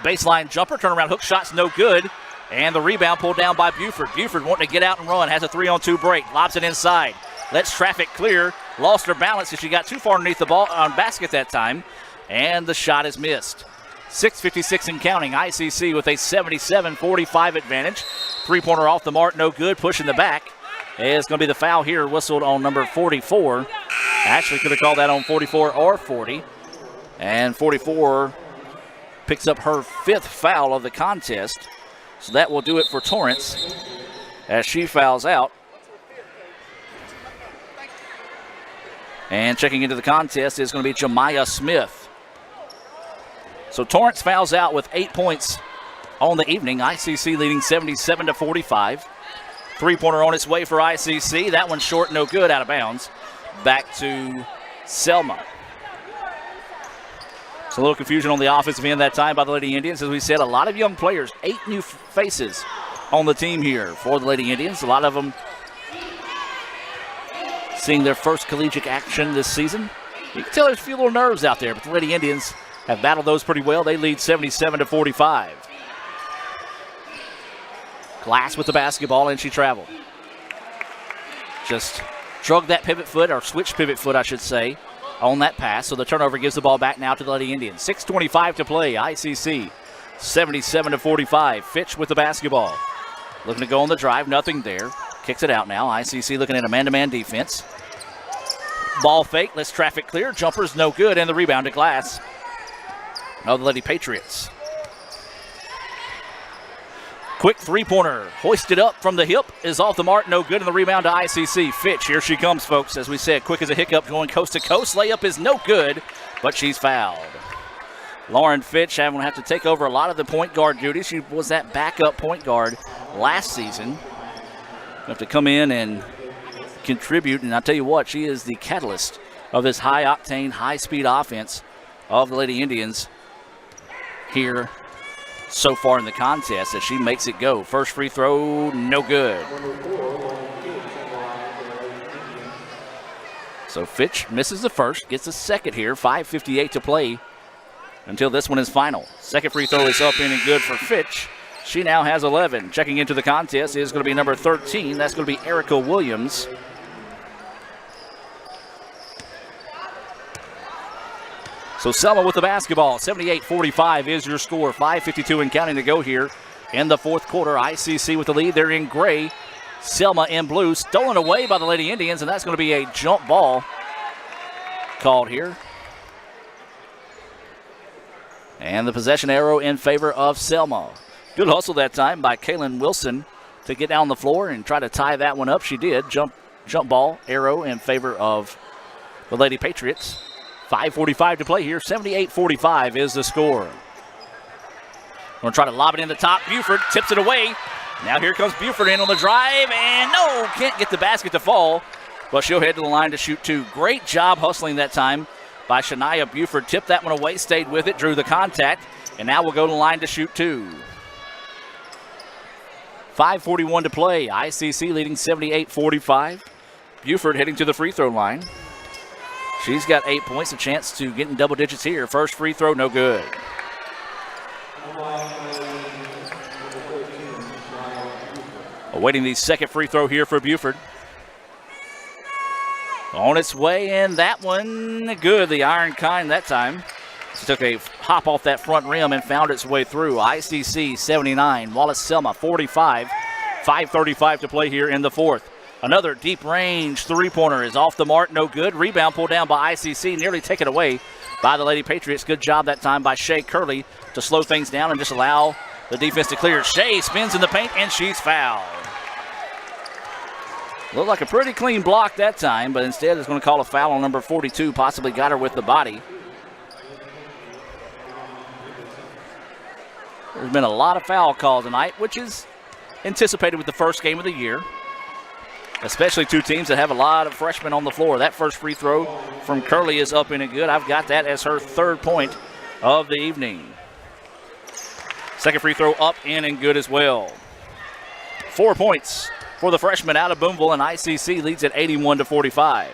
Baseline jumper, turnaround hook shot's no good. And the rebound pulled down by Buford. Buford wanting to get out and run, has a 3-on-2 break, lobs it inside. Lets traffic clear, lost her balance as she got too far underneath the ball on basket that time. And the shot is missed. 6:56 and counting. ICC with a 77-45 advantage. Three-pointer off the mark, no good. Pushing the back. It's going to be the foul here, whistled on number 44. Actually could have called that on 44 or 40. And 44 picks up her 5th foul of the contest. So that will do it for Torrance as she fouls out. And checking into the contest is going to be Jemiah Smith. So Torrance fouls out with 8 points on the evening. ICC leading 77-45. Three-pointer on its way for ICC. That one's short, no good, out of bounds. Back to Selma. It's a little confusion on the offensive end that time by the Lady Indians. As we said, a lot of young players, 8 new faces on the team here for the Lady Indians. A lot of them seeing their first collegiate action this season. You can tell there's a few little nerves out there, but the Lady Indians have battled those pretty well. They lead 77-45. Glass with the basketball, and she traveled. Just drug that pivot foot, or switch pivot foot, I should say, on that pass. So the turnover gives the ball back now to the Lady Indians. 6:25 to play. ICC 77-45. Fitch with the basketball. Looking to go on the drive. Nothing there. Kicks it out now. ICC looking at a man-to-man defense. Ball fake. Let's traffic clear. Jumper's no good. And the rebound to Glass. Now the Lady Patriots. Quick three-pointer, hoisted up from the hip, is off the mark, no good, and the rebound to ICC. Fitch, here she comes, folks. As we said, quick as a hiccup, going coast to coast. Layup is no good, but she's fouled. Lauren Fitch having to have to take over a lot of the point guard duties. She was that backup point guard last season. Have to come in and contribute, and I'll tell you what, she is the catalyst of this high-octane, high-speed offense of the Lady Indians here so far in the contest as she makes it go. First free throw, no good. So Fitch misses the first, gets the second here. 5:58 to play until this one is final. Second free throw is up in and good for Fitch. She now has 11. Checking into the contest is going to be number 13. That's going to be Erica Williams. So Selma with the basketball. 78-45 is your score. 5:52 and counting to go here in the fourth quarter. ICC with the lead. They're in gray. Selma in blue. Stolen away by the Lady Indians, and that's going to be a jump ball called here. And the possession arrow in favor of Selma. Good hustle that time by Kaylin Wilson to get down the floor and try to tie that one up. She did. Jump ball arrow in favor of the Lady Patriots. 5:45 to play here. 78-45 is the score. Going to try to lob it in the top. Buford tips it away. Now here comes Buford in on the drive, and no, can't get the basket to fall, but she'll head to the line to shoot two. Great job hustling that time by Shania Buford. Tipped that one away, stayed with it, drew the contact, and now we'll go to the line to shoot two. 5:41 to play. ICC leading 78-45. Buford heading to the free throw line. She's got 8 points, a chance to get in double digits here. First free throw, no good. Awaiting the second free throw here for Buford. On its way, and that one good. The iron kind that time. She took a hop off that front rim and found its way through. ICC 79, Wallace Selma 45. 5:35 to play here in the fourth. Another deep range three-pointer is off the mark, no good. Rebound pulled down by ICC, nearly taken away by the Lady Patriots. Good job that time by Shea Curley to slow things down and just allow the defense to clear. Shea spins in the paint, and she's fouled. Looked like a pretty clean block that time, but instead is going to call a foul on number 42, possibly got her with the body. There's been a lot of foul calls tonight, which is anticipated with the first game of the year. Especially two teams that have a lot of freshmen on the floor. That first free throw from Curley is up in and good. I've got that as her third point of the evening. Second free throw up in and good as well. 4 points for the freshman out of Boonville, and ICC leads at 81-45.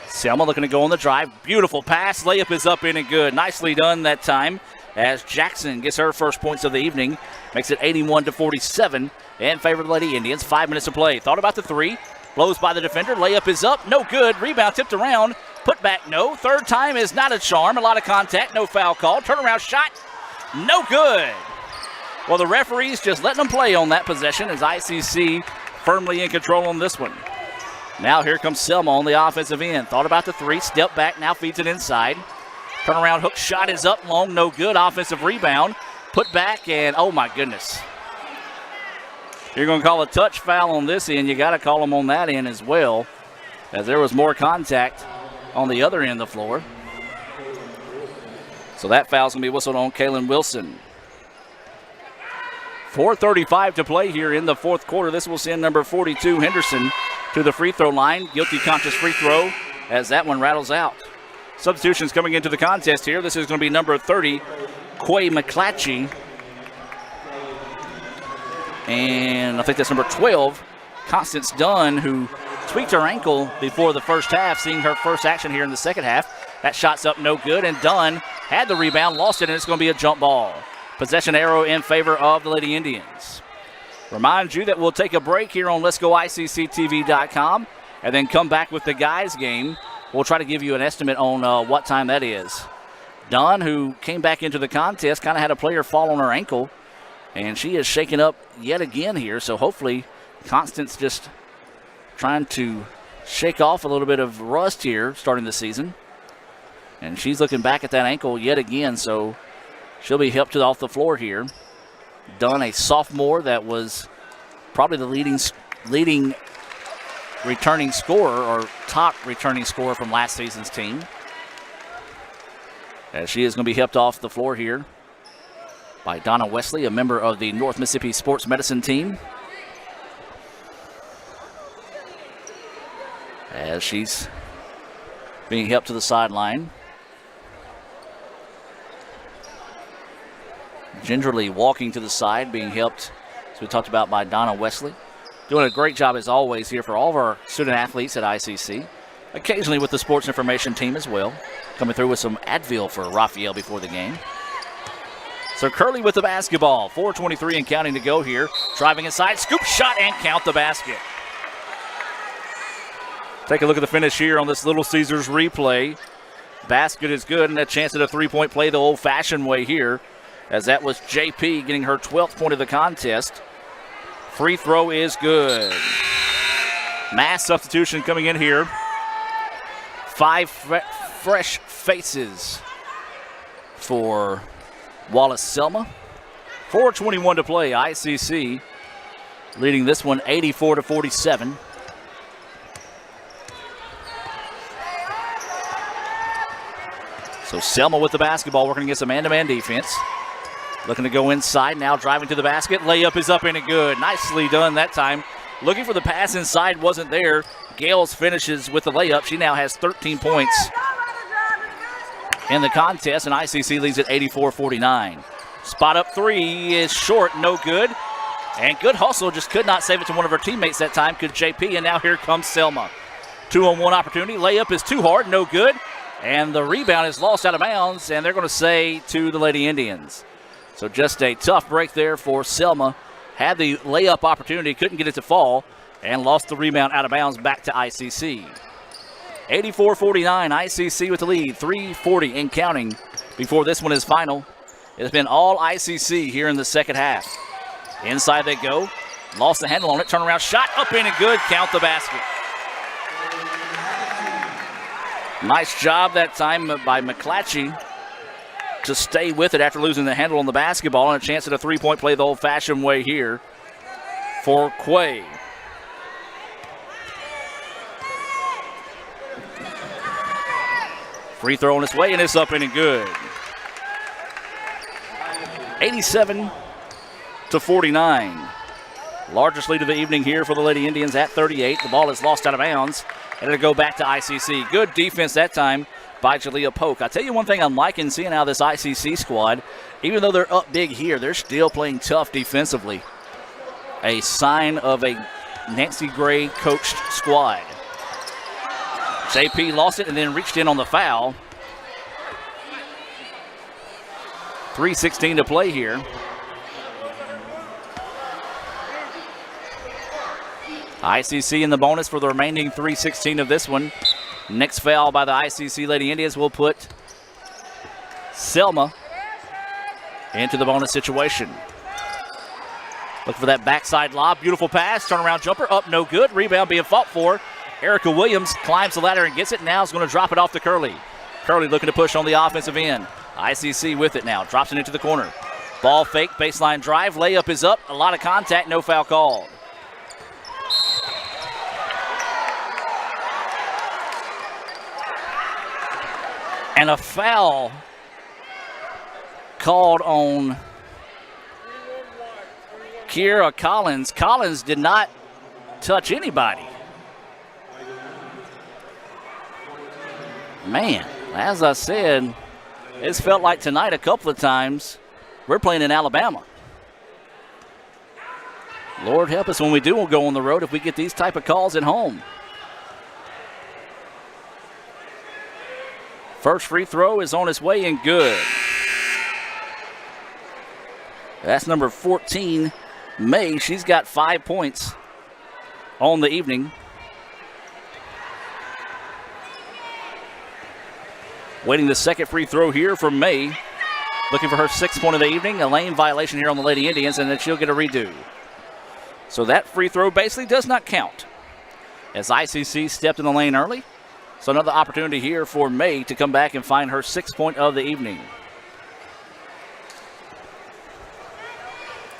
Selma looking to go on the drive. Beautiful pass. Layup is up in and good. Nicely done that time as Jackson gets her first points of the evening. Makes it 81-47 in favor of the Lady Indians. 5 minutes to play. Thought about the three. Blows by the defender. Layup is up. No good. Rebound tipped around. Put back no. Third time is not a charm. A lot of contact. No foul call. Turnaround shot. No good. Well, the referees just letting them play on that possession as ICC firmly in control on this one. Now here comes Selma on the offensive end. Thought about the three. Step back. Now feeds it inside. Turnaround hook shot is up long. No good. Offensive rebound. Put back, and oh my goodness. You're going to call a touch foul on this end. You got to call them on that end as well, as there was more contact on the other end of the floor. So that foul's going to be whistled on Kaylin Wilson. 4:35 to play here in the fourth quarter. This will send number 42, Henderson, to the free throw line. Guilty conscious free throw as that one rattles out. Substitutions coming into the contest here. This is going to be number 30, Quay McClatchy. And I think that's number 12, Constance Dunn, who tweaked her ankle before the first half, seeing her first action here in the second half. That shot's up no good, and Dunn had the rebound, lost it, and it's going to be a jump ball. Possession arrow in favor of the Lady Indians. Remind you that we'll take a break here on Let'sGoICCTV.com and then come back with the guys' game. We'll try to give you an estimate on what time that is. Dunn, who came back into the contest, kind of had a player fall on her ankle, and she is shaken up yet again here, so hopefully Constance just trying to shake off a little bit of rust here starting the season. And she's looking back at that ankle yet again, so she'll be helped off the floor here. Dunn, a sophomore that was probably the leading returning scorer or top returning scorer from last season's team. As she is going to be helped off the floor here by Donna Wesley, a member of the North Mississippi Sports Medicine team. As she's being helped to the sideline. Gingerly walking to the side, being helped, as we talked about, by Donna Wesley. Doing a great job, as always, here for all of our student athletes at ICC. Occasionally with the sports information team as well. Coming through with some Advil for Raphael before the game. So Curley with the basketball. 4:23 and counting to go here. Driving inside, scoop shot, and count the basket. Take a look at the finish here on this Little Caesars replay. Basket is good, and a chance at a three-point play the old-fashioned way here, as that was JP getting her 12th point of the contest. Free throw is good. Mass substitution coming in here. 5 fresh faces for Wallace Selma. 4:21 to play. ICC leading this one 84-47. So Selma with the basketball, working against a man-to-man defense. Looking to go inside, now driving to the basket. Layup is up and good. Nicely done that time. Looking for the pass inside, wasn't there. Gales finishes with the layup. She now has 13 points in the contest, and ICC leads at 84-49. Spot up three is short, no good. And good hustle, just could not save it to one of her teammates that time, could JP, and now here comes Selma. 2-on-1 opportunity. Layup is too hard, no good. And the rebound is lost out of bounds, and they're going to say to the Lady Indians. So just a tough break there for Selma. Had the layup opportunity, couldn't get it to fall, and lost the rebound out of bounds back to ICC. 84-49, ICC with the lead. 3:40 and counting before this one is final. It's been all ICC here in the second half. Inside they go. Lost the handle on it. Turnaround shot up in and good. Count the basket. Nice job that time by McClatchy to stay with it after losing the handle on the basketball, and a chance at a three-point play the old-fashioned way here for Quay. Free throw on its way, and it's up and good. 87-49. Largest lead of the evening here for the Lady Indians at 38. The ball is lost out of bounds, and it'll go back to ICC. Good defense that time by Jalea Polk. I'll tell you one thing I'm liking seeing out of this ICC squad. Even though they're up big here, they're still playing tough defensively. A sign of a Nancy Gray coached squad. JP lost it and then reached in on the foul. 3:16 to play here. ICC in the bonus for the remaining 3:16 of this one. Next foul by the ICC Lady Indians will put Selma into the bonus situation. Look for that backside lob. Beautiful pass. Turnaround jumper. Up, no good. Rebound being fought for. Erica Williams climbs the ladder and gets it. Now is going to drop it off to Curley. Curley looking to push on the offensive end. ICC with it now. Drops it into the corner. Ball fake. Baseline drive. Layup is up. A lot of contact. No foul called. And a foul called on Kiera Collins. Collins did not touch anybody. Man, as I said, it's felt like tonight a couple of times we're playing in Alabama. Lord help us when we do go on the road if we get these type of calls at home. First free throw is on its way and good. That's number 14, May. She's got 5 points on the evening. Waiting the second free throw here from May. Looking for her 6th point of the evening. A lane violation here on the Lady Indians, and then she'll get a redo. So that free throw basically does not count, as ICC stepped in the lane early. So another opportunity here for May to come back and find her 6th point of the evening.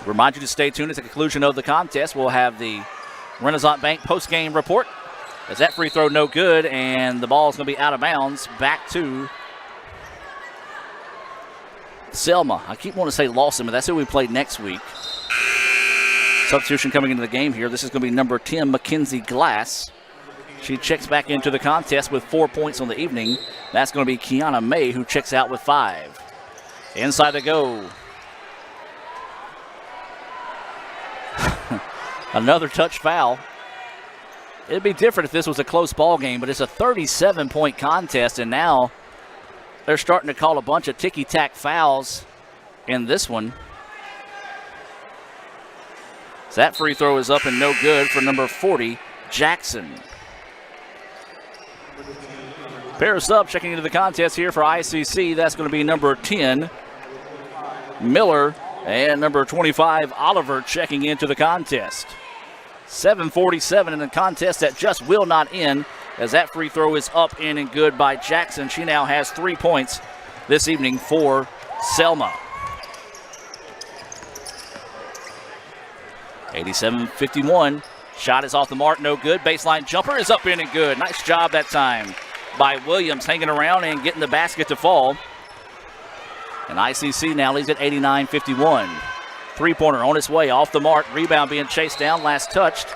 Remind you to stay tuned at the conclusion of the contest. We'll have the Renaissance Bank post-game report. As that free throw no good, and the ball is going to be out of bounds. Back to Selma. I keep wanting to say Lawson, but that's who we play next week. Substitution coming into the game here. This is going to be number 10, Mackenzie Glass. She checks back into the contest with 4 points on the evening. That's going to be Kiana May, who checks out with 5. Inside the go. Another touch foul. It'd be different if this was a close ball game, but it's a 37-point contest, and now they're starting to call a bunch of ticky-tack fouls in this one. So that free throw is up and no good for number 40, Jackson. Pair of subs checking into the contest here for ICC. That's going to be number 10, Miller, and number 25, Oliver, checking into the contest. 7:47 in a contest that just will not end, as that free throw is up, in, and good by Jackson. She now has 3 points this evening for Selma. 87-51. Shot is off the mark, no good. Baseline jumper is up, in, and good. Nice job that time by Williams, hanging around and getting the basket to fall. And ICC now leads at 89-51. Three-pointer on its way, off the mark. Rebound being chased down, last touched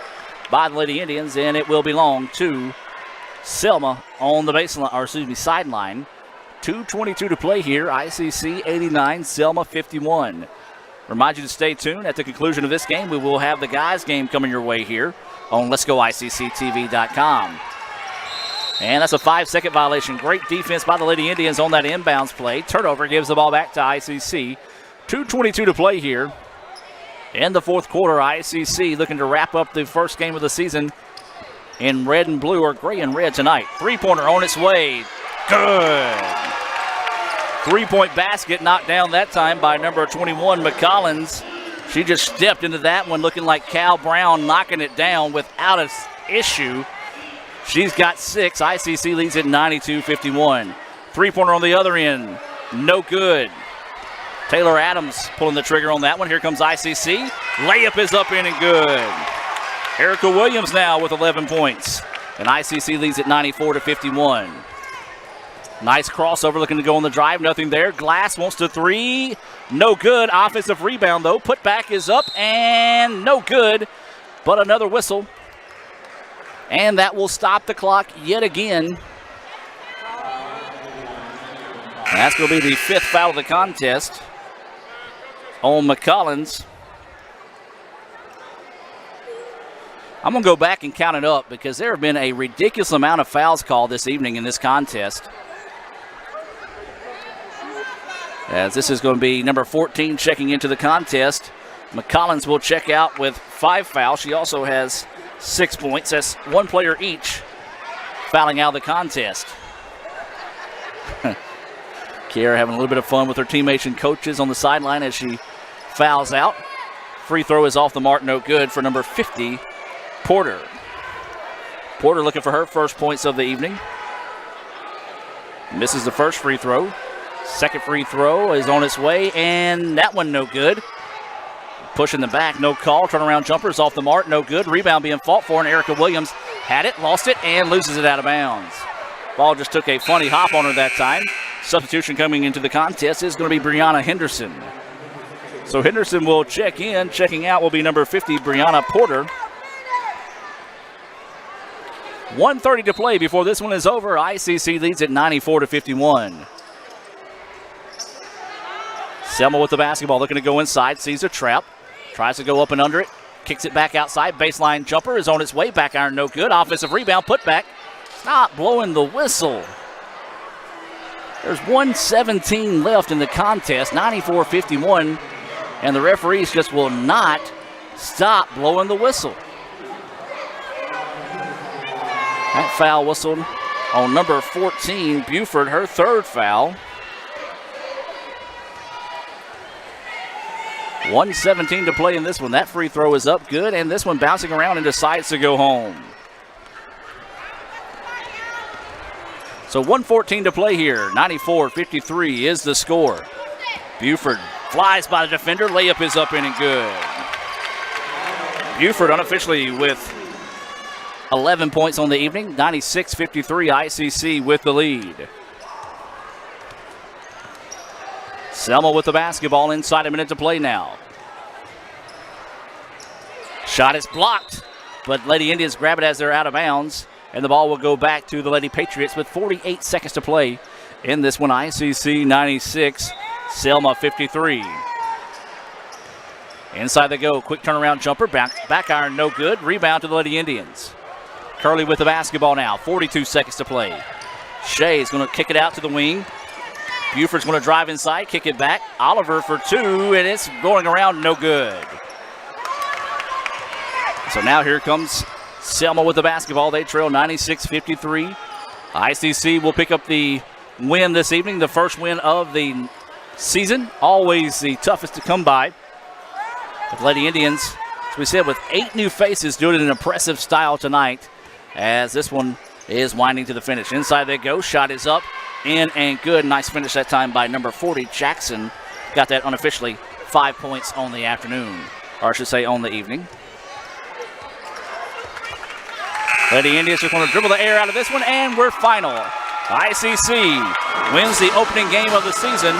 by the Lady Indians, and it will belong to Selma on the baseline, or excuse me, sideline. 2:22 to play here. ICC 89, Selma 51. Remind you to stay tuned. At the conclusion of this game, we will have the guys' game coming your way here on Let'sGoICCTV.com. And that's a 5-second violation. Great defense by the Lady Indians on that inbounds play. Turnover gives the ball back to ICC. 2:22 to play here in the fourth quarter. ICC looking to wrap up the first game of the season in red and blue, or gray and red tonight. Three-pointer on its way. Good. Three-point basket knocked down that time by number 21, McCollins. She just stepped into that one looking like Cal Brown, knocking it down without an issue. She's got 6. ICC leads at 92-51. Three-pointer on the other end. No good. Taylor Adams pulling the trigger on that one. Here comes ICC. Layup is up, in, and good. Erica Williams now with 11 points. And ICC leads at 94-51. Nice crossover, looking to go on the drive. Nothing there. Glass wants to three. No good. Offensive rebound, though. Putback is up and no good. But another whistle. And that will stop the clock yet again. That's going to be the 5th foul of the contest on McCollins. I'm going to go back and count it up because there have been a ridiculous amount of fouls called this evening in this contest. As this is going to be number 14 checking into the contest. McCollins will check out with 5 fouls. She also has 6 points. That's one player each fouling out of the contest. Kiera having a little bit of fun with her teammates and coaches on the sideline as she fouls out. Free throw is off the mark, no good for number 50, Porter. Porter looking for her first points of the evening. Misses the first free throw. Second free throw is on its way, and that one no good. Pushing the back, no call. Turnaround jumper is off the mark, no good. Rebound being fought for, and Erica Williams had it, lost it, and loses it out of bounds. Ball just took a funny hop on her that time. Substitution coming into the contest is going to be Brianna Henderson. So Henderson will check in. Checking out will be number 50, Brianna Porter. 1:30 to play before this one is over. ICC leads at 94-51. Selma with the basketball, looking to go inside, sees a trap, tries to go up and under it, kicks it back outside. Baseline jumper is on its way. Back iron, no good. Offensive rebound, put back. Not blowing the whistle. There's 1:17 left in the contest, 94-51, and the referees just will not stop blowing the whistle. That foul whistled on number 14, Buford, her third foul. 1:17 to play in this one. That free throw is up good, and this one bouncing around and decides to go home. So 1:14 to play here. 94-53 is the score. Buford flies by the defender. Layup is up in and good. Buford unofficially with 11 points on the evening. 96-53 ICC with the lead. Selma with the basketball inside, a minute to play now. Shot is blocked, but Lady Indians grab it as they're out of bounds, and the ball will go back to the Lady Patriots with 48 seconds to play in this one. ICC 96, Selma 53. Inside they go, quick turnaround jumper, back iron no good, rebound to the Lady Indians. Curley with the basketball now, 42 seconds to play. Shea's going to kick it out to the wing. Buford's going to drive inside, kick it back. Oliver for two, and it's going around, no good. So now here comes Selma with the basketball. They trail 96-53. ICC will pick up the win this evening, the first win of the season. Always the toughest to come by. The Lady Indians, as we said, with 8 new faces, doing it in an impressive style tonight as this one is winding to the finish. Inside they go. Shot is up, in and good. Nice finish that time by number 40, Jackson. Got that unofficially 5 points on the afternoon, or I should say on the evening. Lady Indians are going to dribble the air out of this one, and we're final. ICC wins the opening game of the season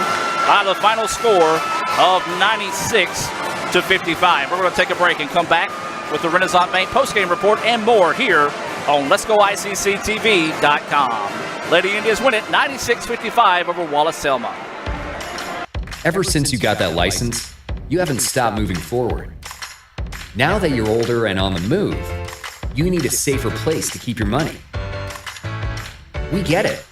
by the final score of 96-55. We're going to take a break and come back with the Renaissance Bank postgame report and more here on Let'sGoICCTV.com. Lady Indians win it 96-55 over Wallace Selma. Ever since you got that license, you haven't stopped moving forward. Now that you're older and on the move, you need a safer place to keep your money. We get it.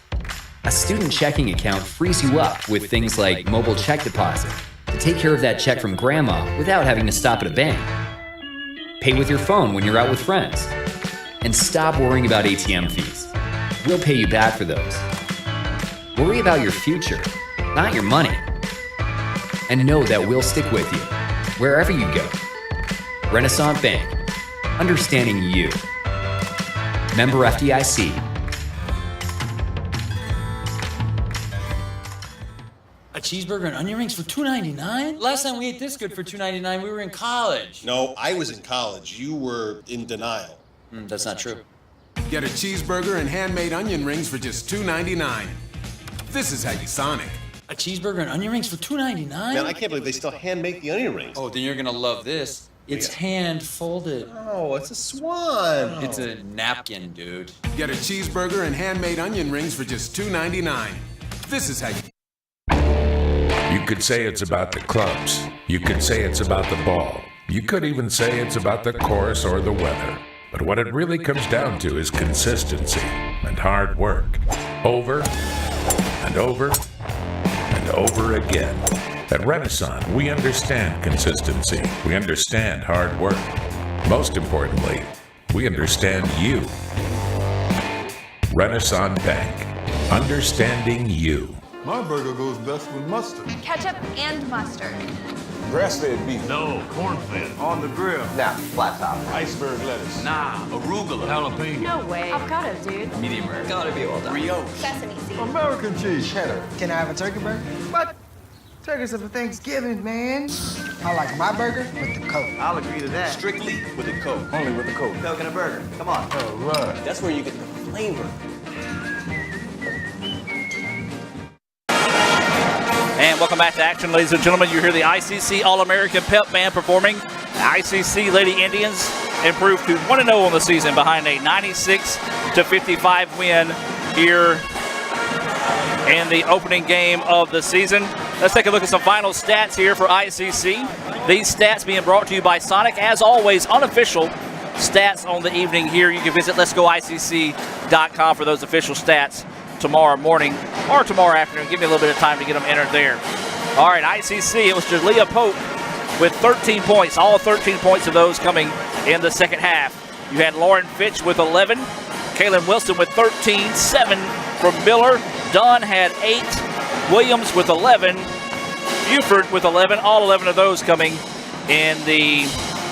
A student checking account frees you up with things like mobile check deposit to take care of that check from grandma without having to stop at a bank. Pay with your phone when you're out with friends. And stop worrying about ATM fees. We'll pay you back for those. Worry about your future, not your money. And know that we'll stick with you wherever you go. Renaissance Bank. Understanding you. Member FDIC. A cheeseburger and onion rings for $2.99? Last time we ate this good for $2.99, we were in college. No, I was in college. You were in denial. That's not true. Get a cheeseburger and handmade onion rings for just $2.99. This is how you Sonic. A cheeseburger and onion rings for $2.99? Man, I can't believe they still hand make the onion rings. Oh, then you're gonna love this. It's hand folded. Oh, it's a swan. It's a napkin, dude. Get a cheeseburger and handmade onion rings for just $2.99. This is how you... You could say it's about the clubs. You could say it's about the ball. You could even say it's about the course or the weather. But what it really comes down to is consistency and hard work. Over and over and over again. At Renaissance, we understand consistency. We understand hard work. Most importantly, we understand you. Renaissance Bank. Understanding you. My burger goes best with mustard. Ketchup and mustard. Grass-fed beef. No, corn-fed. On the grill. Nah, flat top. Iceberg lettuce. Nah, arugula. Jalapeno. No way. Avocado, dude. Medium rare. Gotta be well done. Brioche. Sesame seeds. American cheese. Cheddar. Can I have a turkey burger? What? Turkeys are for Thanksgiving, man. I like my burger with the Coke. I'll agree to that. Strictly with a Coke. Only with the Coke. Coke and a burger. Come on. All right. That's where you get the flavor. And welcome back to action, ladies and gentlemen. You hear the ICC All-American Pep Band performing. The ICC Lady Indians improved to 1-0 on the season behind a 96-55 win here in the opening game of the season. Let's take a look at some final stats here for ICC. These stats being brought to you by Sonic. As always, unofficial stats on the evening here. You can visit letsgoicc.com for those official stats tomorrow morning or tomorrow afternoon. Give me a little bit of time to get them entered there. All right, ICC, it was Jalea Pope with 13 points, all 13 points of those coming in the second half. You had Lauren Fitch with 11, Kaylin Wilson with 13, 7 from Miller. Dunn had 8, Williams with 11, Buford with 11, all 11 of those coming in the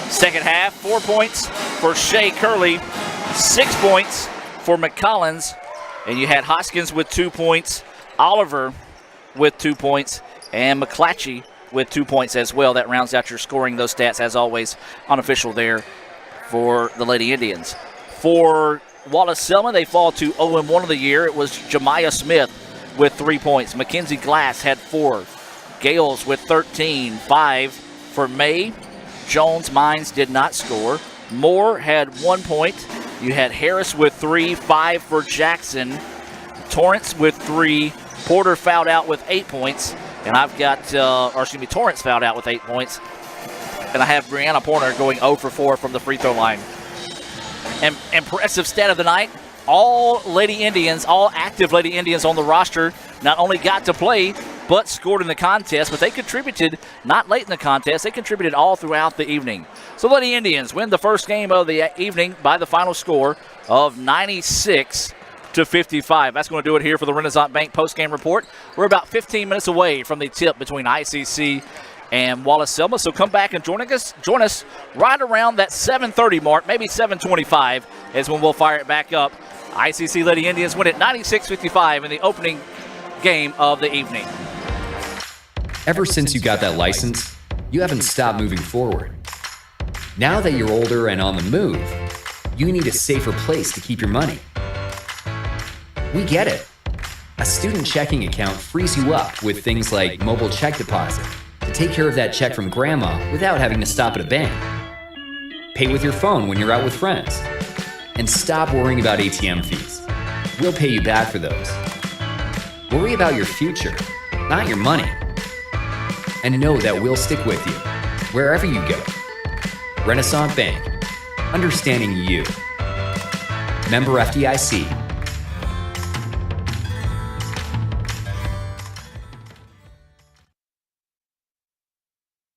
second half. 4 points for Shea Curley, 6 points for McCollins, and you had Hoskins with 2 points, Oliver with 2 points, and McClatchy with 2 points as well. That rounds out your scoring. Those stats, as always, unofficial there for the Lady Indians. For Wallace Selma, they fall to 0-1 of the year. It was Jemiah Smith with 3 points. Mackenzie Glass had 4. Gales with 13, 5 for May. Jones Mines did not score. Moore had 1 point. You had Harris with 3, 5 for Jackson. Torrance with 3. Porter fouled out with 8 points. And I've got, Torrance fouled out with 8 points. And I have Brianna Porter going 0 for 4 from the free throw line. And impressive stat of the night, all Lady Indians, all active Lady Indians on the roster not only got to play, but scored in the contest, but they contributed not late in the contest. They contributed all throughout the evening. So Lady Indians win the first game of the evening by the final score of 96-55. That's going to do it here for the Renaissance Bank postgame report. We're about 15 minutes away from the tip between ICC and Wallace Selma. So come back and join us right around that 7:30 mark, maybe 7:25 is when we'll fire it back up. ICC Lady Indians win it 96-55 in the opening game of the evening. Ever since you got that license, you haven't stopped moving forward. Now that you're older and on the move, you need a safer place to keep your money. We get it. A student checking account frees you up with things like mobile check deposit to take care of that check from grandma without having to stop at a bank. Pay with your phone when you're out with friends. And stop worrying about ATM fees. We'll pay you back for those. Worry about your future, not your money. And know that we'll stick with you wherever you go. Renaissance Bank, understanding you. Member FDIC.